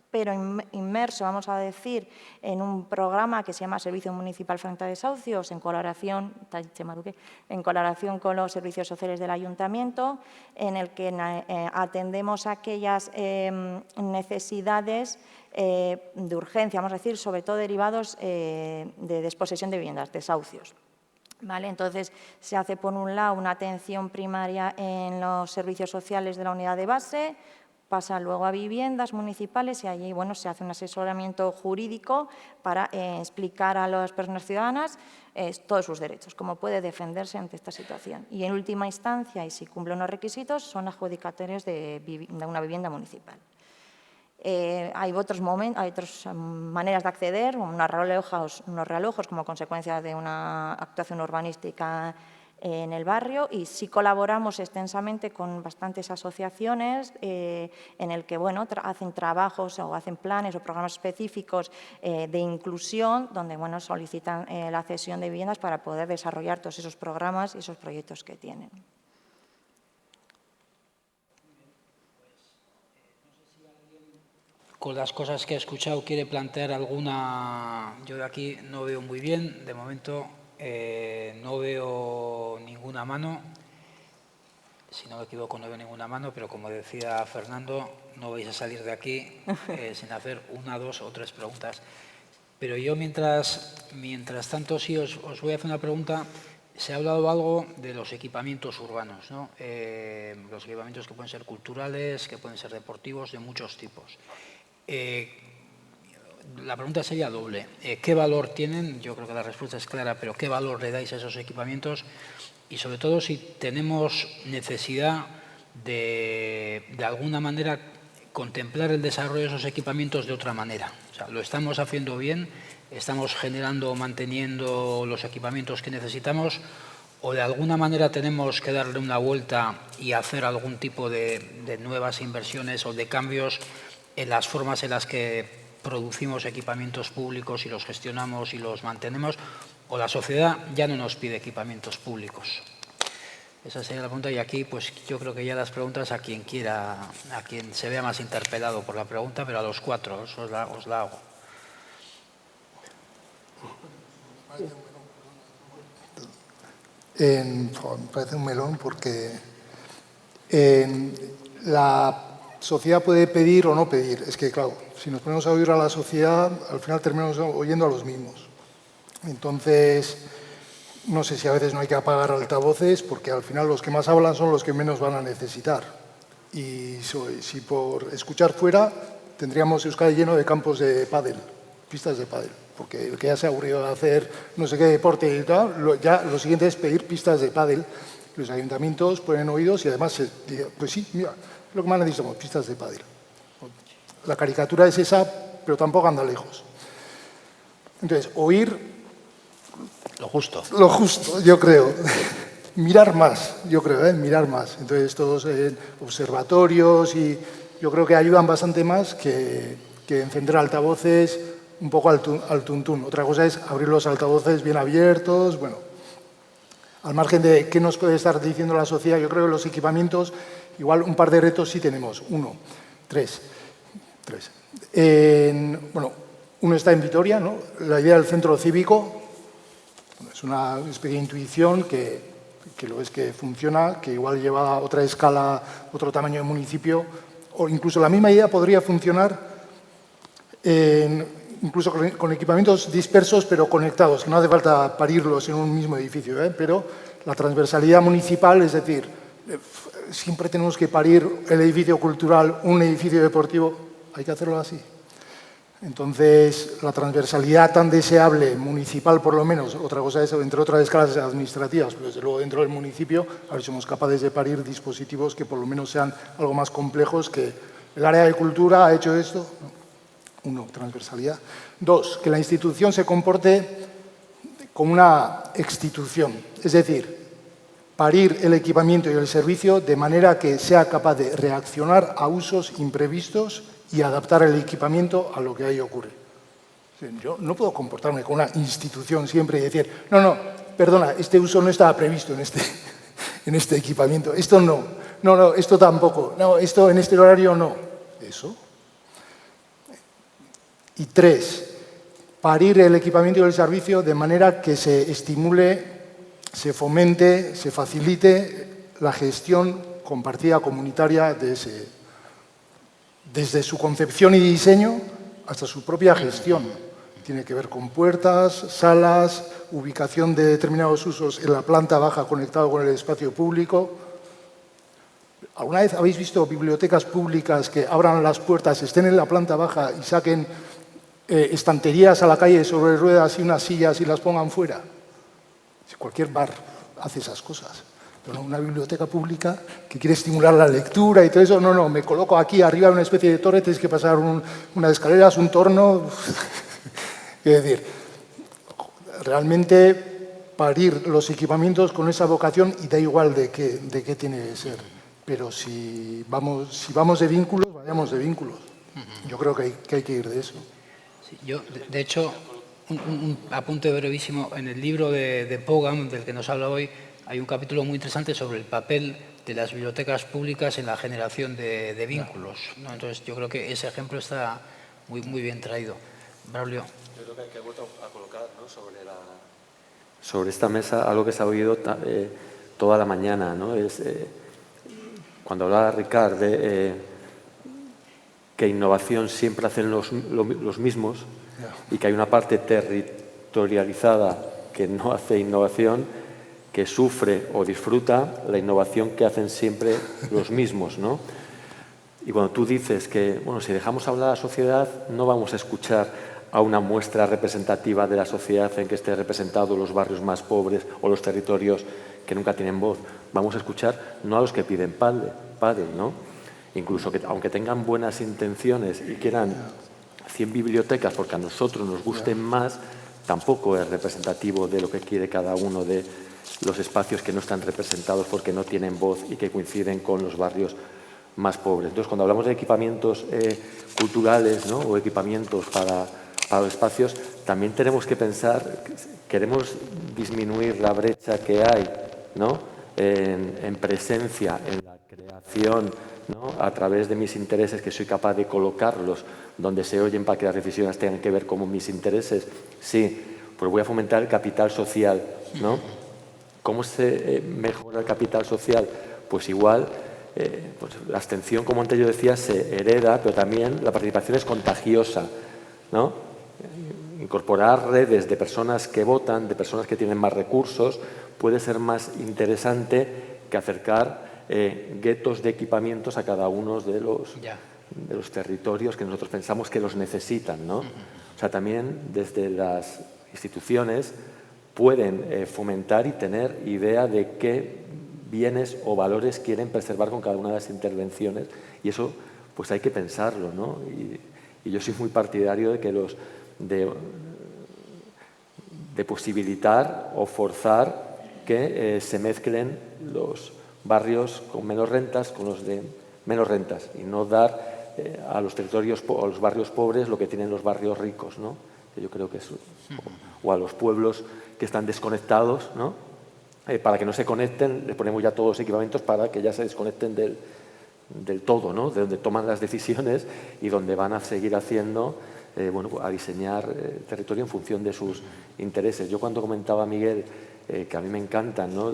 pero inmerso, vamos a decir, en un programa que se llama Servicio Municipal frente a Desahucios, en colaboración con los servicios sociales del Ayuntamiento, en el que atendemos aquellas necesidades de urgencia, vamos a decir, sobre todo derivados de desposesión de viviendas, desahucios. ¿Vale? Entonces, se hace, por un lado, una atención primaria en los servicios sociales de la unidad de base, pasa luego a viviendas municipales y allí, bueno, se hace un asesoramiento jurídico para explicar a las personas ciudadanas todos sus derechos, cómo puede defenderse ante esta situación. Y en última instancia, y si cumple unos requisitos, son adjudicatarios de una vivienda municipal. Hay otras maneras de acceder, unos realojos como consecuencia de una actuación urbanística en el barrio, y sí colaboramos extensamente con bastantes asociaciones en el que, bueno, hacen trabajos o hacen planes o programas específicos de inclusión donde, bueno, solicitan la cesión de viviendas para poder desarrollar todos esos programas y esos proyectos que tienen. Con las cosas que he escuchado, ¿quiere plantear alguna? Yo de aquí no veo muy bien, de momento no veo ninguna mano. si no me equivoco no veo ninguna mano, pero como decía Fernando, no vais a salir de aquí sin hacer una, dos o tres preguntas. Pero yo mientras tanto sí os voy a hacer una pregunta. Se ha hablado algo de los equipamientos urbanos, ¿no? Los equipamientos que pueden ser culturales, que pueden ser deportivos, de muchos tipos. La pregunta sería doble. ¿Qué valor tienen? Yo creo que la respuesta es clara, pero ¿qué valor le dais a esos equipamientos? Y sobre todo si tenemos necesidad de alguna manera contemplar el desarrollo de esos equipamientos de otra manera. O sea, lo estamos haciendo bien, estamos generando o manteniendo los equipamientos que necesitamos, o de alguna manera tenemos que darle una vuelta y hacer algún tipo de nuevas inversiones o de cambios en las formas en las que producimos equipamientos públicos y los gestionamos y los mantenemos, o la sociedad ya no nos pide equipamientos públicos. Esa sería la pregunta, y aquí pues yo creo que ya las preguntas a quien quiera, a quien se vea más interpelado por la pregunta, pero a los cuatro os la hago. Me parece un melón porque la sociedad puede pedir o no pedir. Es que, claro, si nos ponemos a oír a la sociedad, al final terminamos oyendo a los mismos. Entonces, no sé si a veces no hay que apagar altavoces, porque al final los que más hablan son los que menos van a necesitar. Y si por escuchar fuera, tendríamos Euskadi lleno de campos de pádel, pistas de pádel. Porque el que ya se ha aburrido de hacer no sé qué deporte y tal, ya lo siguiente es pedir pistas de pádel. Los ayuntamientos ponen oídos y además, pues sí, mira, lo que más necesitamos, pistas de pádel. La caricatura es esa, pero tampoco anda lejos. Entonces, oír... Lo justo. Lo justo, yo creo. Mirar más, yo creo, mirar más. Entonces, todos observatorios y yo creo que ayudan bastante más que encender altavoces un poco al tuntún. Otra cosa es abrir los altavoces bien abiertos, bueno. Al margen de qué nos puede estar diciendo la sociedad, yo creo que los equipamientos, igual un par de retos sí tenemos. Tres. Bueno, uno está en Vitoria, ¿no? La idea del centro cívico es una especie de intuición que lo es que funciona, que igual lleva a otra escala, otro tamaño de municipio, o incluso la misma idea podría funcionar incluso con equipamientos dispersos pero conectados, que no hace falta parirlos en un mismo edificio, pero la transversalidad municipal, es decir, siempre tenemos que parir el edificio cultural, un edificio deportivo, hay que hacerlo así. Entonces, la transversalidad tan deseable, municipal por lo menos, otra cosa es, entre otras escalas administrativas, pero desde luego dentro del municipio, a ver si somos capaces de parir dispositivos que por lo menos sean algo más complejos, que el área de cultura ha hecho esto. Uno, transversalidad. Dos, que la institución se comporte como una institución, es decir, parir el equipamiento y el servicio de manera que sea capaz de reaccionar a usos imprevistos y adaptar el equipamiento a lo que ahí ocurre. Yo no puedo comportarme como una institución siempre y decir, no, perdona, este uso no estaba previsto en este equipamiento, esto no, esto tampoco, no, esto en este horario no. Eso. Y tres, parir el equipamiento y el servicio de manera que se estimule, se fomente, se facilite la gestión compartida comunitaria de ese, desde su concepción y diseño hasta su propia gestión. Tiene que ver con puertas, salas, ubicación de determinados usos en la planta baja conectado con el espacio público. ¿Alguna vez habéis visto bibliotecas públicas que abran las puertas, estén en la planta baja y saquen estanterías a la calle sobre ruedas y unas sillas y las pongan fuera? Cualquier bar hace esas cosas. Pero no una biblioteca pública que quiere estimular la lectura y todo eso. No, me coloco aquí arriba de una especie de torre, tienes que pasar unas escaleras, un torno. Es decir, realmente parir los equipamientos con esa vocación y da igual de qué tiene que ser. Pero si vamos de vínculos, vayamos de vínculos. Yo creo que hay que ir de eso. Sí, yo, de hecho, un apunte brevísimo. En el libro de Pogam, del que nos habla hoy, hay un capítulo muy interesante sobre el papel de las bibliotecas públicas en la generación de vínculos, ¿no? Entonces, yo creo que ese ejemplo está muy bien traído. Braulio. Yo creo que hay que vuelto a colocar, ¿no?, sobre esta mesa algo que se ha oído toda la mañana, ¿no? Es cuando hablaba Ricard de que innovación siempre hacen los mismos y que hay una parte territorializada que no hace innovación, que sufre o disfruta la innovación que hacen siempre los mismos, ¿no? Y cuando tú dices que, bueno, si dejamos hablar a la sociedad, no vamos a escuchar a una muestra representativa de la sociedad en que esté representados los barrios más pobres o los territorios que nunca tienen voz. Vamos a escuchar no a los que piden pádel, ¿no? Incluso que, aunque tengan buenas intenciones y quieran 100 bibliotecas porque a nosotros nos gusten más, tampoco es representativo de lo que quiere cada uno de los espacios que no están representados porque no tienen voz y que coinciden con los barrios más pobres. Entonces, cuando hablamos de equipamientos culturales, ¿no?, o equipamientos para los espacios, también tenemos que pensar, queremos disminuir la brecha que hay, ¿no?, en presencia, en la creación, ¿no?, a través de mis intereses, que soy capaz de colocarlos donde se oyen para que las decisiones tengan que ver con mis intereses. Sí, pues voy a fomentar el capital social, ¿no? ¿Cómo se mejora el capital social? Pues igual, pues la abstención, como antes yo decía, se hereda, pero también la participación es contagiosa, ¿no? Incorporar redes de personas que votan, de personas que tienen más recursos, puede ser más interesante que acercar guetos de equipamientos a cada uno de los territorios que nosotros pensamos que los necesitan, ¿no? O sea, también desde las instituciones pueden fomentar y tener idea de qué bienes o valores quieren preservar con cada una de las intervenciones, y eso pues hay que pensarlo, ¿no? Y yo soy muy partidario de que de posibilitar o forzar que se mezclen los barrios con menos rentas con los de menos rentas y no dar a los territorios o a los barrios pobres lo que tienen los barrios ricos, ¿no? Que yo creo que es, o a los pueblos que están desconectados, ¿no? Para que no se conecten, les ponemos ya todos los equipamientos para que ya se desconecten del todo, ¿no? De donde toman las decisiones y donde van a seguir haciendo, bueno, a diseñar el territorio en función de sus intereses. Yo cuando comentaba a Miguel que a mí me encanta, ¿no?,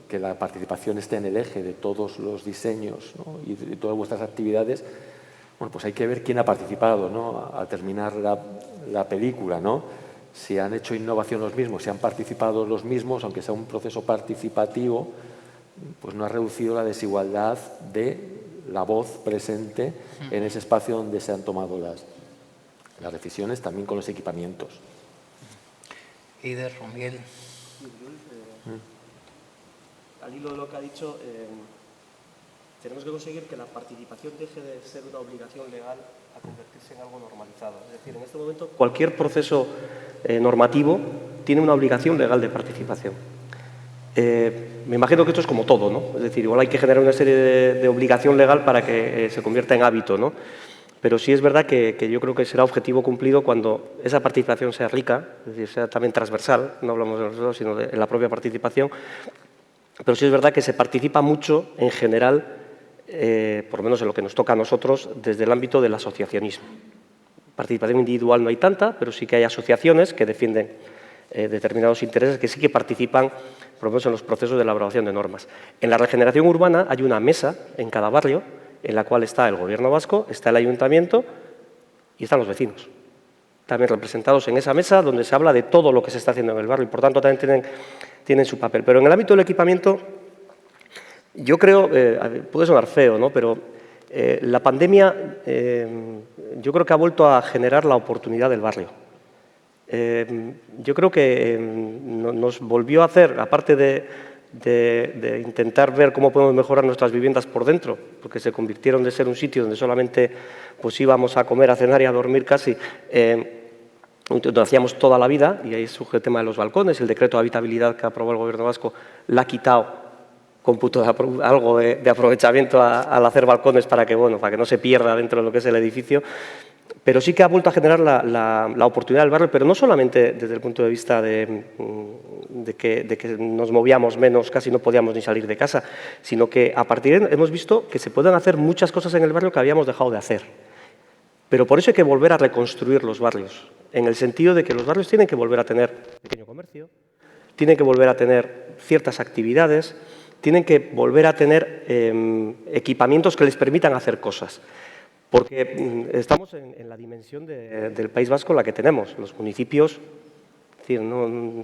que la participación esté en el eje de todos los diseños, ¿no?, y de todas vuestras actividades, bueno, pues hay que ver quién ha participado, ¿no?, al terminar la película, ¿no? Si han hecho innovación los mismos, si han participado los mismos, aunque sea un proceso participativo, pues no ha reducido la desigualdad de la voz presente en ese espacio donde se han tomado las decisiones, también con los equipamientos. Eider, Miguel. Al hilo de lo que ha dicho, tenemos que conseguir que la participación deje de ser una obligación legal a convertirse en algo normalizado. Es decir, en este momento cualquier proceso normativo tiene una obligación legal de participación. Me imagino que esto es como todo, ¿no? Es decir, igual hay que generar una serie de obligación legal para que se convierta en hábito, ¿no? Pero sí es verdad que yo creo que será objetivo cumplido cuando esa participación sea rica, es decir, sea también transversal, no hablamos de nosotros, sino de la propia participación. Pero sí es verdad que se participa mucho, en general, por lo menos en lo que nos toca a nosotros, desde el ámbito del asociacionismo. Participación individual no hay tanta, pero sí que hay asociaciones que defienden determinados intereses que sí que participan, por lo menos en los procesos de elaboración de normas. En la regeneración urbana hay una mesa en cada barrio en la cual está el Gobierno vasco, está el Ayuntamiento y están los vecinos. También representados en esa mesa donde se habla de todo lo que se está haciendo en el barrio y, por tanto, también tienen su papel. Pero en el ámbito del equipamiento, yo creo, puede sonar feo, ¿no?, pero la pandemia yo creo que ha vuelto a generar la oportunidad del barrio. Yo creo que nos volvió a hacer, aparte de intentar ver cómo podemos mejorar nuestras viviendas por dentro, porque se convirtieron de ser un sitio donde solamente pues íbamos a comer, a cenar y a dormir casi, lo hacíamos toda la vida, y ahí surge el tema de los balcones. El decreto de habitabilidad que aprobó el Gobierno vasco le ha quitado cómputo algo de aprovechamiento al hacer balcones para que no se pierda dentro de lo que es el edificio. Pero sí que ha vuelto a generar la oportunidad del barrio, pero no solamente desde el punto de vista de que nos movíamos menos, casi no podíamos ni salir de casa, sino que a partir de ahí hemos visto que se pueden hacer muchas cosas en el barrio que habíamos dejado de hacer. Pero por eso hay que volver a reconstruir los barrios, en el sentido de que los barrios tienen que volver a tener pequeño comercio, tienen que volver a tener ciertas actividades, tienen que volver a tener equipamientos que les permitan hacer cosas. Porque estamos en la dimensión del País Vasco la que tenemos. Los municipios, es decir,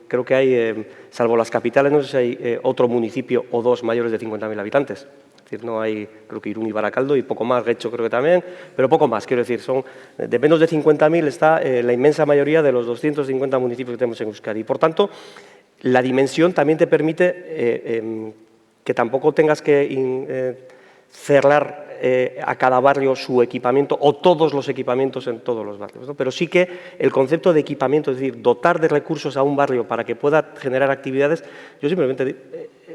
creo que hay, salvo las capitales, no sé si hay otro municipio o dos mayores de 50.000 habitantes. Es decir, no hay, creo que Irún y Baracaldo y poco más, Guecho creo que también, pero poco más, quiero decir, son de menos de 50.000 está la inmensa mayoría de los 250 municipios que tenemos en Euskadi. Y, por tanto, la dimensión también te permite que tampoco tengas que cerrar a cada barrio su equipamiento o todos los equipamientos en todos los barrios, ¿no? Pero sí que el concepto de equipamiento, es decir, dotar de recursos a un barrio para que pueda generar actividades, yo simplemente digo,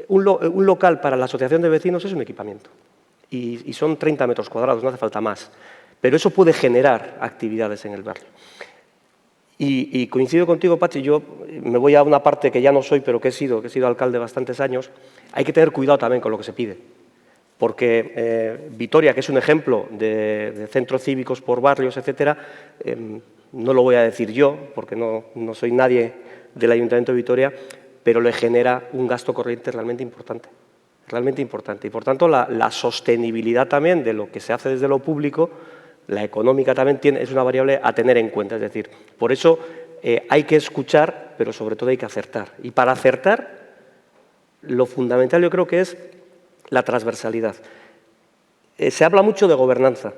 un local para la asociación de vecinos es un equipamiento y son 30 metros cuadrados, no hace falta más, pero eso puede generar actividades en el barrio. Y coincido contigo, Patxi, yo me voy a una parte que ya no soy, pero que he sido alcalde bastantes años, hay que tener cuidado también con lo que se pide. Porque Vitoria, que es un ejemplo de centros cívicos por barrios, etcétera, no lo voy a decir yo, porque no soy nadie del Ayuntamiento de Vitoria, pero le genera un gasto corriente realmente importante. Y, por tanto, la sostenibilidad también de lo que se hace desde lo público, la económica también es una variable a tener en cuenta. Es decir, por eso hay que escuchar, pero sobre todo hay que acertar. Y para acertar, lo fundamental yo creo que es la transversalidad. Se habla mucho de gobernanza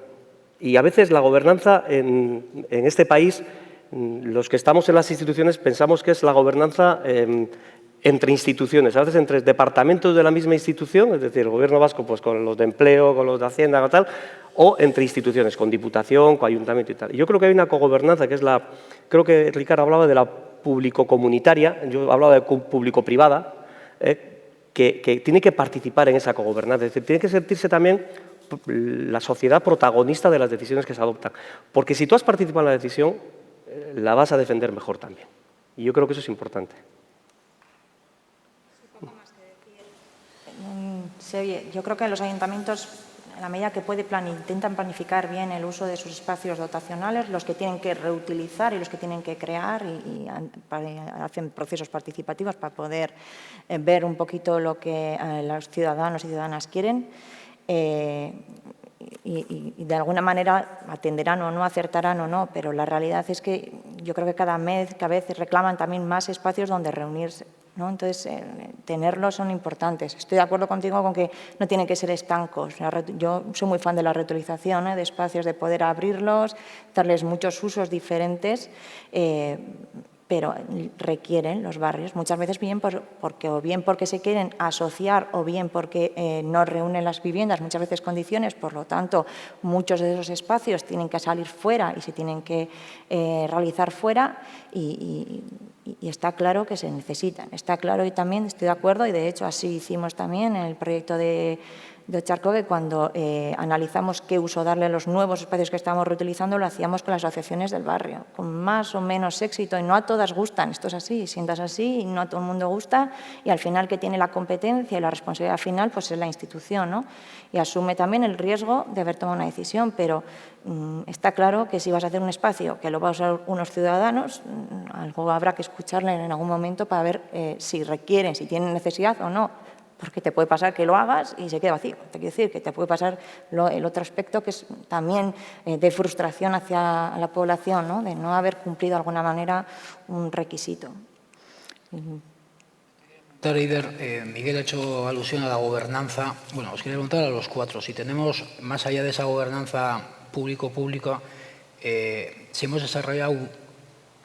y a veces la gobernanza en este país, los que estamos en las instituciones pensamos que es la gobernanza entre instituciones, a veces entre departamentos de la misma institución, es decir, el Gobierno vasco pues con los de empleo, con los de Hacienda, tal, o entre instituciones, con diputación, con ayuntamiento y tal. Y yo creo que hay una cogobernanza que es creo que Ricardo hablaba de la público-comunitaria, yo hablaba de público-privada, que tiene que participar en esa cogobernanza, es decir, tiene que sentirse también la sociedad protagonista de las decisiones que se adoptan, porque si tú has participado en la decisión, la vas a defender mejor también. Y yo creo que eso es importante. Sí, oye, yo creo que los ayuntamientos, en la medida que intentan planificar bien el uso de sus espacios dotacionales, los que tienen que reutilizar y los que tienen que crear y hacen procesos participativos para poder ver un poquito lo que los ciudadanos y ciudadanas quieren y de alguna manera atenderán o no, acertarán o no, pero la realidad es que yo creo que cada vez reclaman también más espacios donde reunirse, ¿no? Entonces, tenerlos son importantes. Estoy de acuerdo contigo con que no tienen que ser estancos. Yo soy muy fan de la reutilización, de espacios, de poder abrirlos, darles muchos usos diferentes, pero requieren los barrios muchas veces bien porque se quieren asociar o bien porque no reúnen las viviendas, muchas veces condiciones, por lo tanto, muchos de esos espacios tienen que salir fuera y se tienen que realizar fuera y está claro que se necesitan. Está claro y también estoy de acuerdo y de hecho así hicimos también en el proyecto de Ocharco, que cuando analizamos qué uso darle a los nuevos espacios que estamos reutilizando, lo hacíamos con las asociaciones del barrio, con más o menos éxito, y no a todas gustan, esto es así, sientas así, y no a todo el mundo gusta, y al final que tiene la competencia y la responsabilidad final pues es la institución, ¿no? Y asume también el riesgo de haber tomado una decisión, pero está claro que si vas a hacer un espacio que lo van a usar unos ciudadanos, algo habrá que escucharle en algún momento para ver si requieren, si tienen necesidad o no. Porque te puede pasar que lo hagas y se quede vacío. Te quiero decir que te puede pasar el otro aspecto que es también de frustración hacia la población, ¿no? De no haber cumplido de alguna manera un requisito. Miguel ha hecho alusión a la gobernanza. Bueno, os quería preguntar a los cuatro, si tenemos, más allá de esa gobernanza público-pública, si hemos desarrollado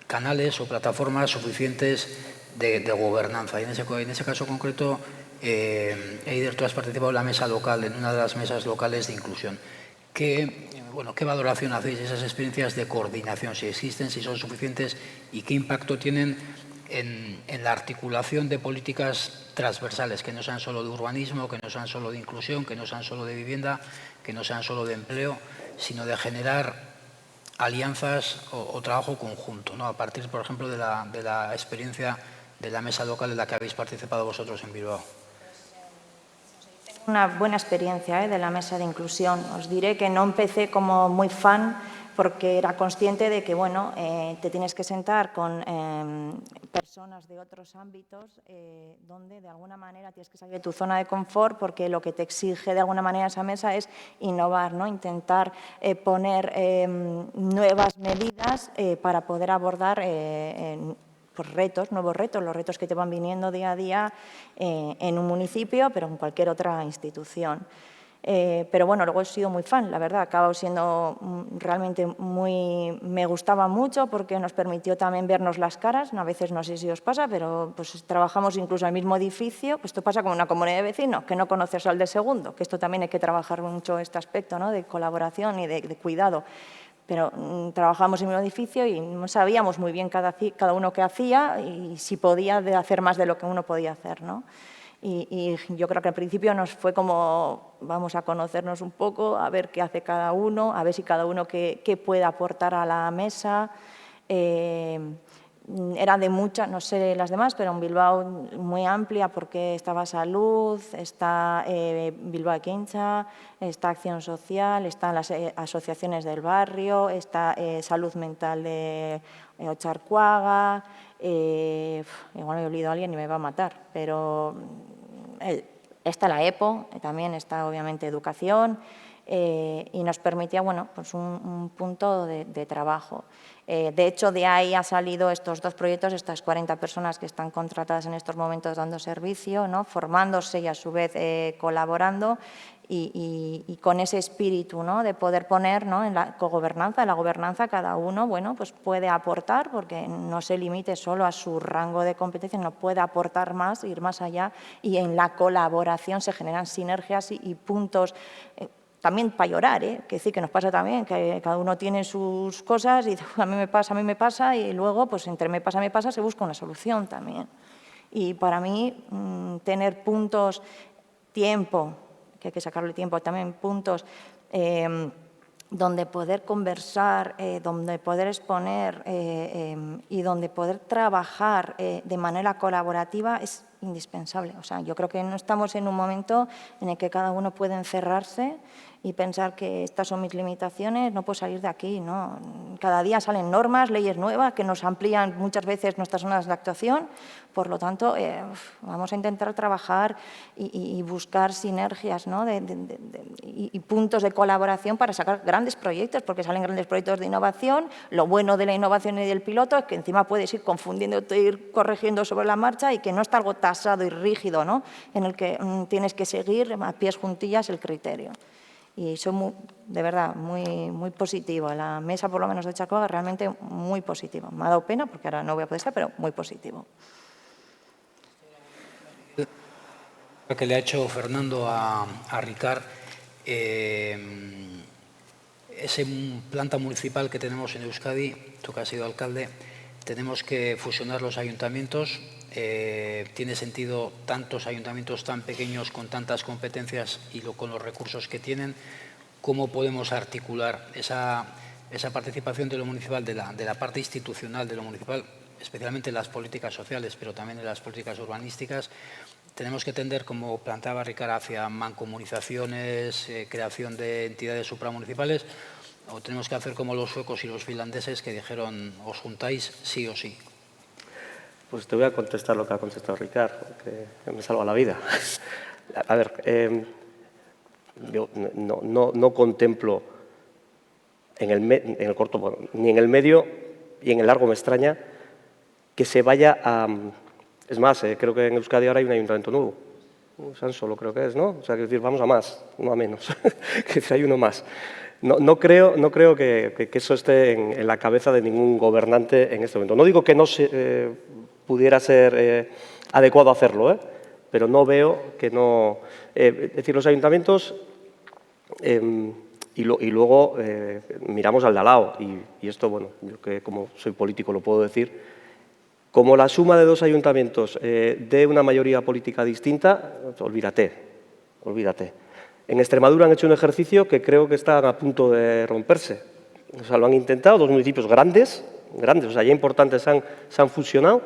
canales o plataformas suficientes de gobernanza. Y en ese caso concreto, Eider, tú has participado en la mesa local, en una de las mesas locales de inclusión. ¿Qué valoración hacéis de esas experiencias de coordinación? Si existen, si son suficientes y qué impacto tienen en la articulación de políticas transversales, que no sean solo de urbanismo, que no sean solo de inclusión, que no sean solo de vivienda, que no sean solo de empleo, sino de generar alianzas o trabajo conjunto, ¿no? A partir, por ejemplo, de la experiencia de la mesa local en la que habéis participado vosotros en Bilbao. Una buena experiencia de la mesa de inclusión. Os diré que no empecé como muy fan, porque era consciente de que, bueno, te tienes que sentar con personas de otros ámbitos donde de alguna manera tienes que salir de tu zona de confort, porque lo que te exige de alguna manera esa mesa es innovar, ¿no? Intentar poner nuevas medidas para poder abordar pues retos, nuevos retos, los retos que te van viniendo día a día en un municipio, pero en cualquier otra institución. Pero bueno, luego he sido muy fan, la verdad, acabo siendo realmente me gustaba mucho porque nos permitió también vernos las caras, a veces no sé si os pasa, pero pues trabajamos incluso en el mismo edificio, pues esto pasa como una comunidad de vecinos, que no conoces al de segundo, que esto también hay que trabajar mucho este aspecto, ¿no? De colaboración y de cuidado. Pero trabajamos en el mismo edificio y no sabíamos muy bien cada uno qué hacía y si podía hacer más de lo que uno podía hacer, ¿no? Y yo creo que al principio nos fue como, vamos a conocernos un poco, a ver qué hace cada uno, a ver si cada uno qué puede aportar a la mesa. Era de muchas, no sé las demás, pero en Bilbao muy amplia porque estaba Salud, está Bilbao Ekintza, está Acción Social, están las asociaciones del barrio, está Salud Mental de Otxarkoaga, igual me he olvidado a alguien y me va a matar, pero está la EPO, también está obviamente Educación, y nos permitía, bueno, pues un punto de trabajo. De hecho, de ahí ha salido estos dos proyectos, estas 40 personas que están contratadas en estos momentos dando servicio, ¿no? Formándose y a su vez colaborando y con ese espíritu, ¿no? De poder poner, ¿no? En la cogobernanza, en la gobernanza, cada uno, bueno, pues puede aportar porque no se limite solo a su rango de competencia, no puede aportar más, ir más allá y en la colaboración se generan sinergias y puntos. También para llorar, que decir que nos pasa también, que cada uno tiene sus cosas y a mí me pasa y luego pues entre me pasa se busca una solución también. Y para mí tener puntos, tiempo, que hay que sacarle tiempo también, puntos donde poder conversar, donde poder exponer y donde poder trabajar de manera colaborativa es indispensable. O sea, yo creo que no estamos en un momento en el que cada uno puede encerrarse y pensar que estas son mis limitaciones, no puedo salir de aquí, ¿no? Cada día salen normas, leyes nuevas que nos amplían muchas veces nuestras zonas de actuación, por lo tanto, vamos a intentar trabajar y buscar sinergias, ¿no? y puntos de colaboración para sacar grandes proyectos, porque salen grandes proyectos de innovación. Lo bueno de la innovación y del piloto es que encima puedes ir confundiéndote, ir corrigiendo sobre la marcha y que no está algo tasado y rígido, ¿no? En el que tienes que seguir a pies juntillas el criterio. Y soy de verdad muy positivo. La mesa, por lo menos de Otxarkoaga, realmente muy positivo. Me ha dado pena porque ahora no voy a poder estar, pero muy positivo. Lo que le ha hecho Fernando a Ricard, ese planta municipal que tenemos en Euskadi, tú que has sido alcalde, tenemos que fusionar los ayuntamientos. Tiene sentido tantos ayuntamientos tan pequeños con tantas competencias y con los recursos que tienen. ¿Cómo podemos articular esa participación de lo municipal, de la parte institucional de lo municipal, especialmente en las políticas sociales, pero también en las políticas urbanísticas? Tenemos que tender, como planteaba Ricard, hacia mancomunizaciones, creación de entidades supramunicipales, o tenemos que hacer como los suecos y los finlandeses que dijeron, os juntáis sí o sí. Pues te voy a contestar lo que ha contestado Ricard, que me salva la vida. A ver, yo no contemplo en el corto, ni en el medio y en el largo me extraña que se vaya a... Es más, creo que en Euskadi ahora hay un ayuntamiento nuevo. Sansolo creo que es, ¿no? O sea, que decir, vamos a más, no a menos. Que hay uno más. No creo que eso esté en la cabeza de ningún gobernante en este momento. No digo que no pudiera ser adecuado hacerlo, pero no veo que no... es decir, los ayuntamientos, y luego miramos al de al lado, y esto, bueno, yo que como soy político lo puedo decir, como la suma de dos ayuntamientos dé una mayoría política distinta, olvídate. En Extremadura han hecho un ejercicio que creo que está a punto de romperse. O sea, lo han intentado, dos municipios grandes, o sea, ya importantes se han fusionado,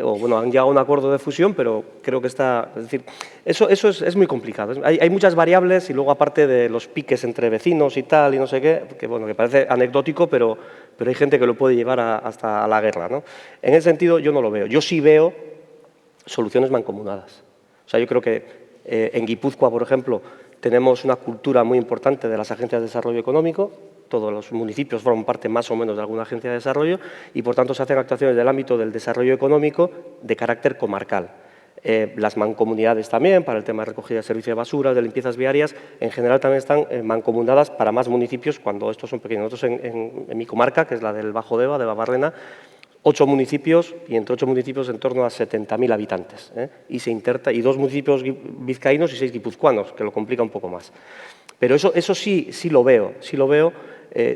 o bueno, han llegado a un acuerdo de fusión, pero creo que está... Es decir, eso es muy complicado. Hay muchas variables y luego aparte de los piques entre vecinos y tal y no sé qué, que bueno, que parece anecdótico, pero hay gente que lo puede llevar hasta a la guerra, ¿no? En ese sentido yo no lo veo. Yo sí veo soluciones mancomunadas. O sea, yo creo que en Guipúzcoa, por ejemplo, tenemos una cultura muy importante de las agencias de desarrollo económico. Todos los municipios forman parte más o menos de alguna agencia de desarrollo y, por tanto, se hacen actuaciones del ámbito del desarrollo económico de carácter comarcal. Las mancomunidades también, para el tema de recogida de servicios de basura, de limpiezas viarias, en general también están mancomunadas para más municipios cuando estos son pequeños. Nosotros en mi comarca, que es la del Bajo Deba, de Babarrena, 8 municipios y entre 8 municipios en torno a 70.000 habitantes. Y 2 municipios vizcaínos y 6 guipuzcoanos, que lo complica un poco más. Pero eso sí lo veo,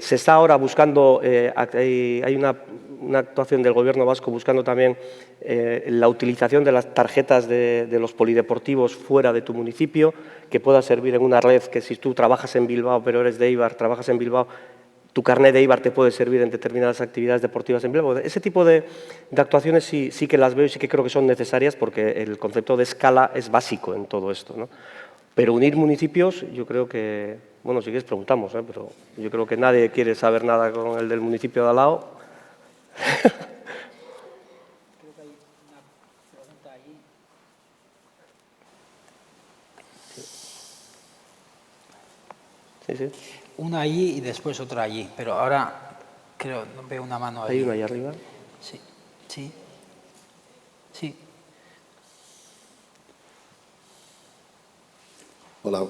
se está ahora buscando, hay una actuación del Gobierno vasco buscando también la utilización de las tarjetas de los polideportivos fuera de tu municipio, que pueda servir en una red que si tú trabajas en Bilbao, pero eres de Eibar, trabajas en Bilbao, tu carnet de Eibar te puede servir en determinadas actividades deportivas en Bilbao. Ese tipo de actuaciones sí que las veo y sí que creo que son necesarias porque el concepto de escala es básico en todo esto, ¿no? Pero unir municipios, yo creo que, bueno, si quieres preguntamos, pero yo creo que nadie quiere saber nada con el del municipio de al lado. Creo que hay una pregunta allí. Sí. Una allí y después otra allí, pero ahora creo, veo una mano ahí. ¿Hay una ahí arriba? Sí. Hola,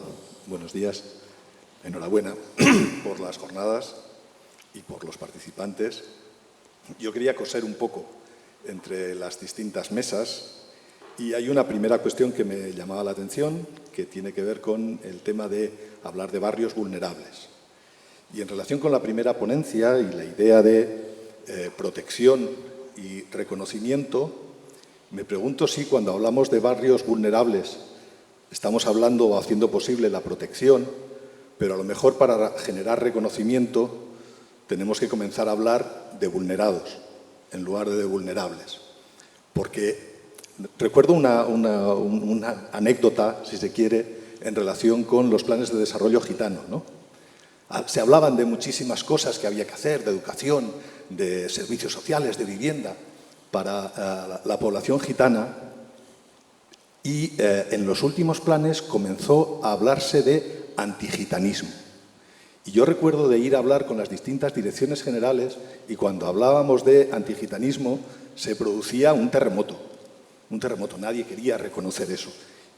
buenos días. Enhorabuena por las jornadas y por los participantes. Yo quería coser un poco entre las distintas mesas y hay una primera cuestión que me llamaba la atención, que tiene que ver con el tema de hablar de barrios vulnerables. Y en relación con la primera ponencia y la idea de protección y reconocimiento, me pregunto si cuando hablamos de barrios vulnerables estamos hablando o haciendo posible la protección, pero a lo mejor para generar reconocimiento tenemos que comenzar a hablar de vulnerados en lugar de vulnerables. Porque recuerdo una anécdota, si se quiere, en relación con los planes de desarrollo gitano, ¿no? Se hablaban de muchísimas cosas que había que hacer, de educación, de servicios sociales, de vivienda, para la población gitana. Y en los últimos planes comenzó a hablarse de antigitanismo. Y yo recuerdo de ir a hablar con las distintas direcciones generales y cuando hablábamos de antigitanismo se producía un terremoto. Nadie quería reconocer eso.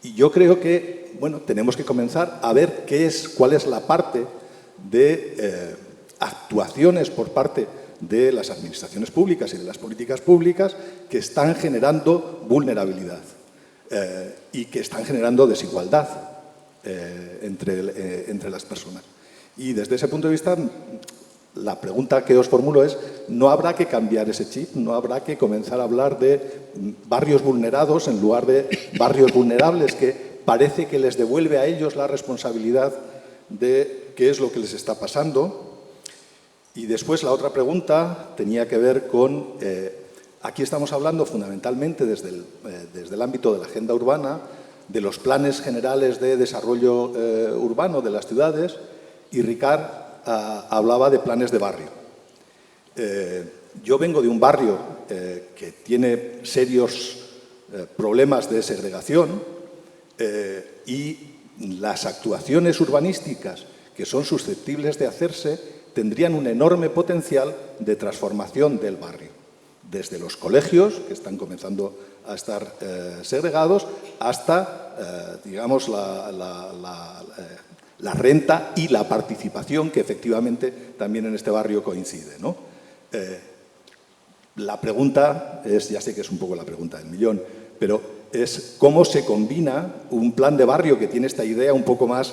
Y yo creo que, bueno, tenemos que comenzar a ver cuál es la parte de actuaciones por parte de las administraciones públicas y de las políticas públicas que están generando vulnerabilidad. Y que están generando desigualdad entre las personas. Y desde ese punto de vista, la pregunta que os formulo es, ¿no habrá que cambiar ese chip? ¿No habrá que comenzar a hablar de barrios vulnerados en lugar de barrios vulnerables que parece que les devuelve a ellos la responsabilidad de qué es lo que les está pasando? Y después la otra pregunta tenía que ver con... Aquí estamos hablando fundamentalmente desde el ámbito de la agenda urbana, de los planes generales de desarrollo urbano de las ciudades, y Ricard hablaba de planes de barrio. Yo vengo de un barrio que tiene serios problemas de segregación y las actuaciones urbanísticas que son susceptibles de hacerse tendrían un enorme potencial de transformación del barrio. Desde los colegios, que están comenzando a estar segregados, hasta, digamos, la renta y la participación, que efectivamente también en este barrio coincide, ¿no? La pregunta es, ya sé que es un poco la pregunta del millón, pero es cómo se combina un plan de barrio que tiene esta idea un poco más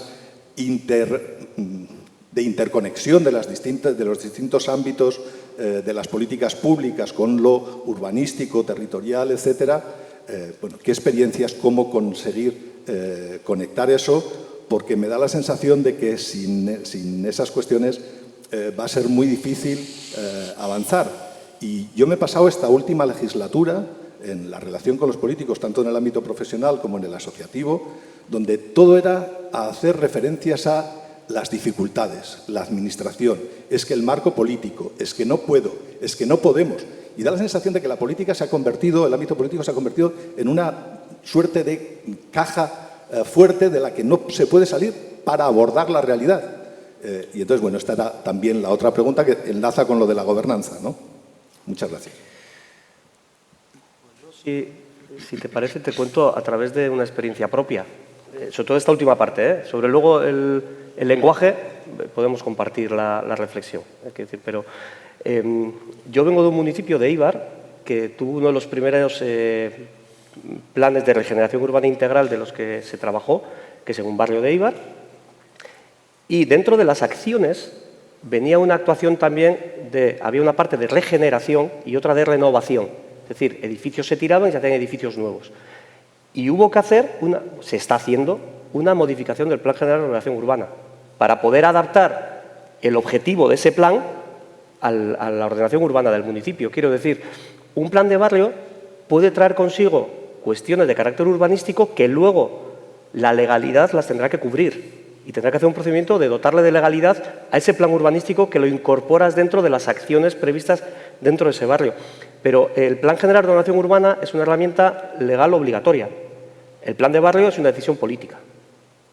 de interconexión de los distintos ámbitos de las políticas públicas con lo urbanístico, territorial, etcétera. Bueno, ¿qué experiencias, cómo conseguir conectar eso? Porque me da la sensación de que sin esas cuestiones va a ser muy difícil avanzar. Y yo me he pasado esta última legislatura en la relación con los políticos, tanto en el ámbito profesional como en el asociativo, donde todo era a hacer referencias a las dificultades, la administración, es que el marco político, es que no puedo, es que no podemos. Y da la sensación de que la política se ha convertido, el ámbito político se ha convertido en una suerte de caja fuerte de la que no se puede salir para abordar la realidad. Y entonces, bueno, esta era también la otra pregunta que enlaza con lo de la gobernanza, ¿no? Muchas gracias. Si te parece, te cuento a través de una experiencia propia, sobre todo esta última parte, sobre luego el lenguaje, podemos compartir la reflexión. Pero yo vengo de un municipio de Eibar que tuvo uno de los primeros planes de regeneración urbana integral de los que se trabajó, que es en un barrio de Eibar, y dentro de las acciones venía una actuación también había una parte de regeneración y otra de renovación. Es decir, edificios se tiraban y se hacían edificios nuevos. Y hubo que hacer, se está haciendo, una modificación del Plan General de Ordenación Urbana para poder adaptar el objetivo de ese plan a la ordenación urbana del municipio. Quiero decir, un plan de barrio puede traer consigo cuestiones de carácter urbanístico que luego la legalidad las tendrá que cubrir y tendrá que hacer un procedimiento de dotarle de legalidad a ese plan urbanístico que lo incorporas dentro de las acciones previstas dentro de ese barrio. Pero el Plan General de Ordenación Urbana es una herramienta legal obligatoria. El plan de barrio es una decisión política.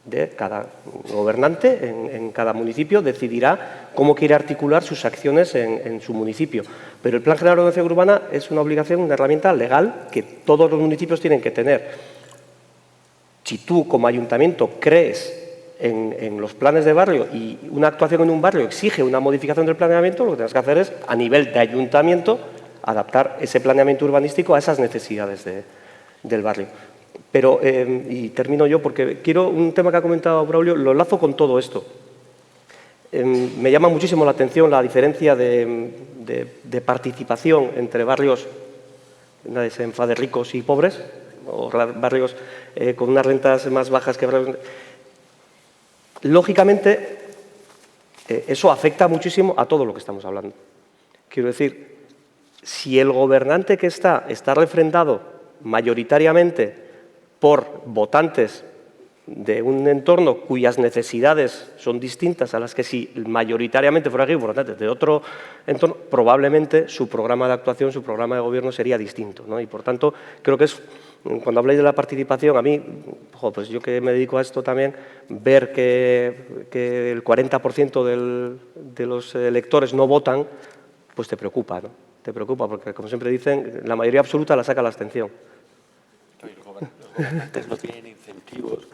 De cada gobernante en cada municipio decidirá cómo quiere articular sus acciones en su municipio. Pero el Plan General de Ordenación Urbana es una obligación, una herramienta legal que todos los municipios tienen que tener. Si tú, como ayuntamiento, crees en los planes de barrio y una actuación en un barrio exige una modificación del planeamiento, lo que tienes que hacer es, a nivel de ayuntamiento, adaptar ese planeamiento urbanístico a esas necesidades del barrio. Pero, y termino yo porque quiero un tema que ha comentado Braulio, lo enlazo con todo esto. Me llama muchísimo la atención la diferencia de participación entre barrios, nadie se enfade, ricos y pobres, o barrios con unas rentas más bajas que barrios. Lógicamente, eso afecta muchísimo a todo lo que estamos hablando. Quiero decir, si el gobernante que está refrendado mayoritariamente por votantes de un entorno cuyas necesidades son distintas a las que si mayoritariamente fuera aquí votantes de otro entorno, probablemente su programa de actuación, su programa de gobierno sería distinto, ¿no? Y por tanto, creo que es, cuando habláis de la participación, a mí, pues yo que me dedico a esto también, ver que el 40% de los electores no votan, pues te preocupa, ¿no? Te preocupa porque, como siempre dicen, la mayoría absoluta la saca la abstención. Los gobernantes no tienen incentivos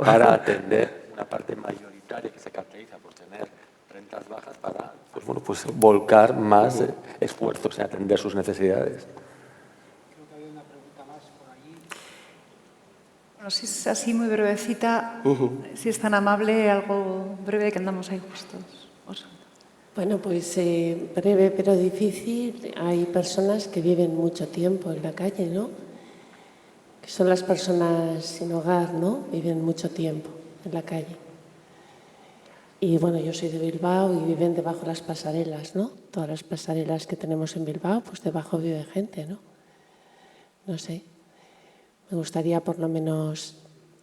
para atender una parte mayoritaria que se caracteriza por tener rentas bajas para pues volcar más esfuerzos en atender sus necesidades. Creo que había una pregunta más por allí. Bueno, si es así muy brevecita, si es tan amable, algo breve que andamos ahí justos. Bueno, pues breve pero difícil. Hay personas que viven mucho tiempo en la calle, ¿no? Que son las personas sin hogar, ¿no? Viven mucho tiempo en la calle. Y bueno, yo soy de Bilbao y viven debajo de las pasarelas, ¿no? Todas las pasarelas que tenemos en Bilbao, pues debajo vive gente, ¿no? No sé. Me gustaría por lo menos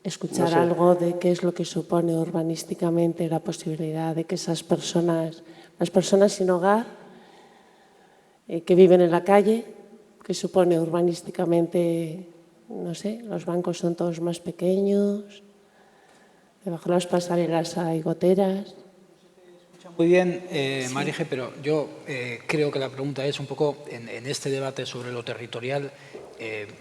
escuchar algo de qué es lo que supone urbanísticamente la posibilidad de que esas personas, las personas sin hogar, que viven en la calle, que supone urbanísticamente, no sé, los bancos son todos más pequeños, debajo de las pasarelas hay goteras. Muy bien, Marije, pero yo creo que la pregunta es un poco, en este debate sobre lo territorial,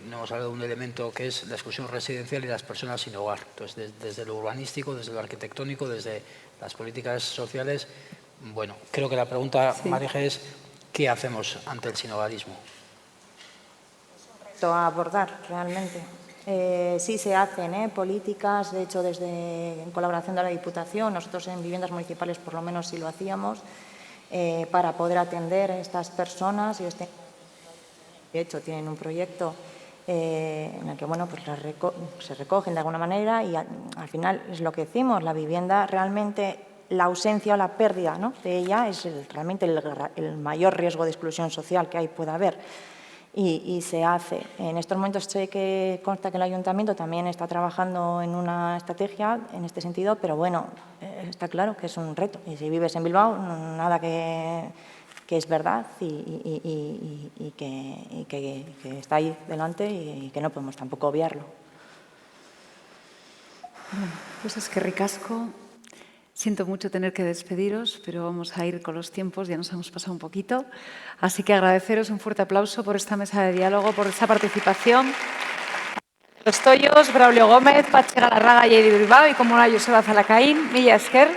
no hemos hablado de un elemento que es la exclusión residencial y las personas sin hogar. Entonces, desde lo urbanístico, desde lo arquitectónico, desde las políticas sociales, bueno, creo que la pregunta, Marije, es ¿qué hacemos ante el sinhogarismo? Es un reto a abordar, realmente. Sí se hacen políticas, de hecho, en colaboración de la Diputación, nosotros en viviendas municipales por lo menos sí lo hacíamos, para poder atender a estas personas. Y de hecho, tienen un proyecto en el que bueno, pues se recogen de alguna manera y al final es lo que decimos, la vivienda realmente, la ausencia o la pérdida, ¿no?, de ella es realmente el mayor riesgo de exclusión social que pueda haber. y se hace. En estos momentos sé que consta que el Ayuntamiento también está trabajando en una estrategia en este sentido, pero bueno, está claro que es un reto. Y si vives en Bilbao, nada que es verdad y que está ahí delante y que no podemos tampoco obviarlo. Bueno, pues es que ricasco. Siento mucho tener que despediros, pero vamos a ir con los tiempos, ya nos hemos pasado un poquito. Así que agradeceros un fuerte aplauso por esta mesa de diálogo, por esta participación. Los Toyos, Braulio Gómez, Patxi Galarraga y Edi Bilbao, y como no, Joseba Zalacaín, Mila Esker.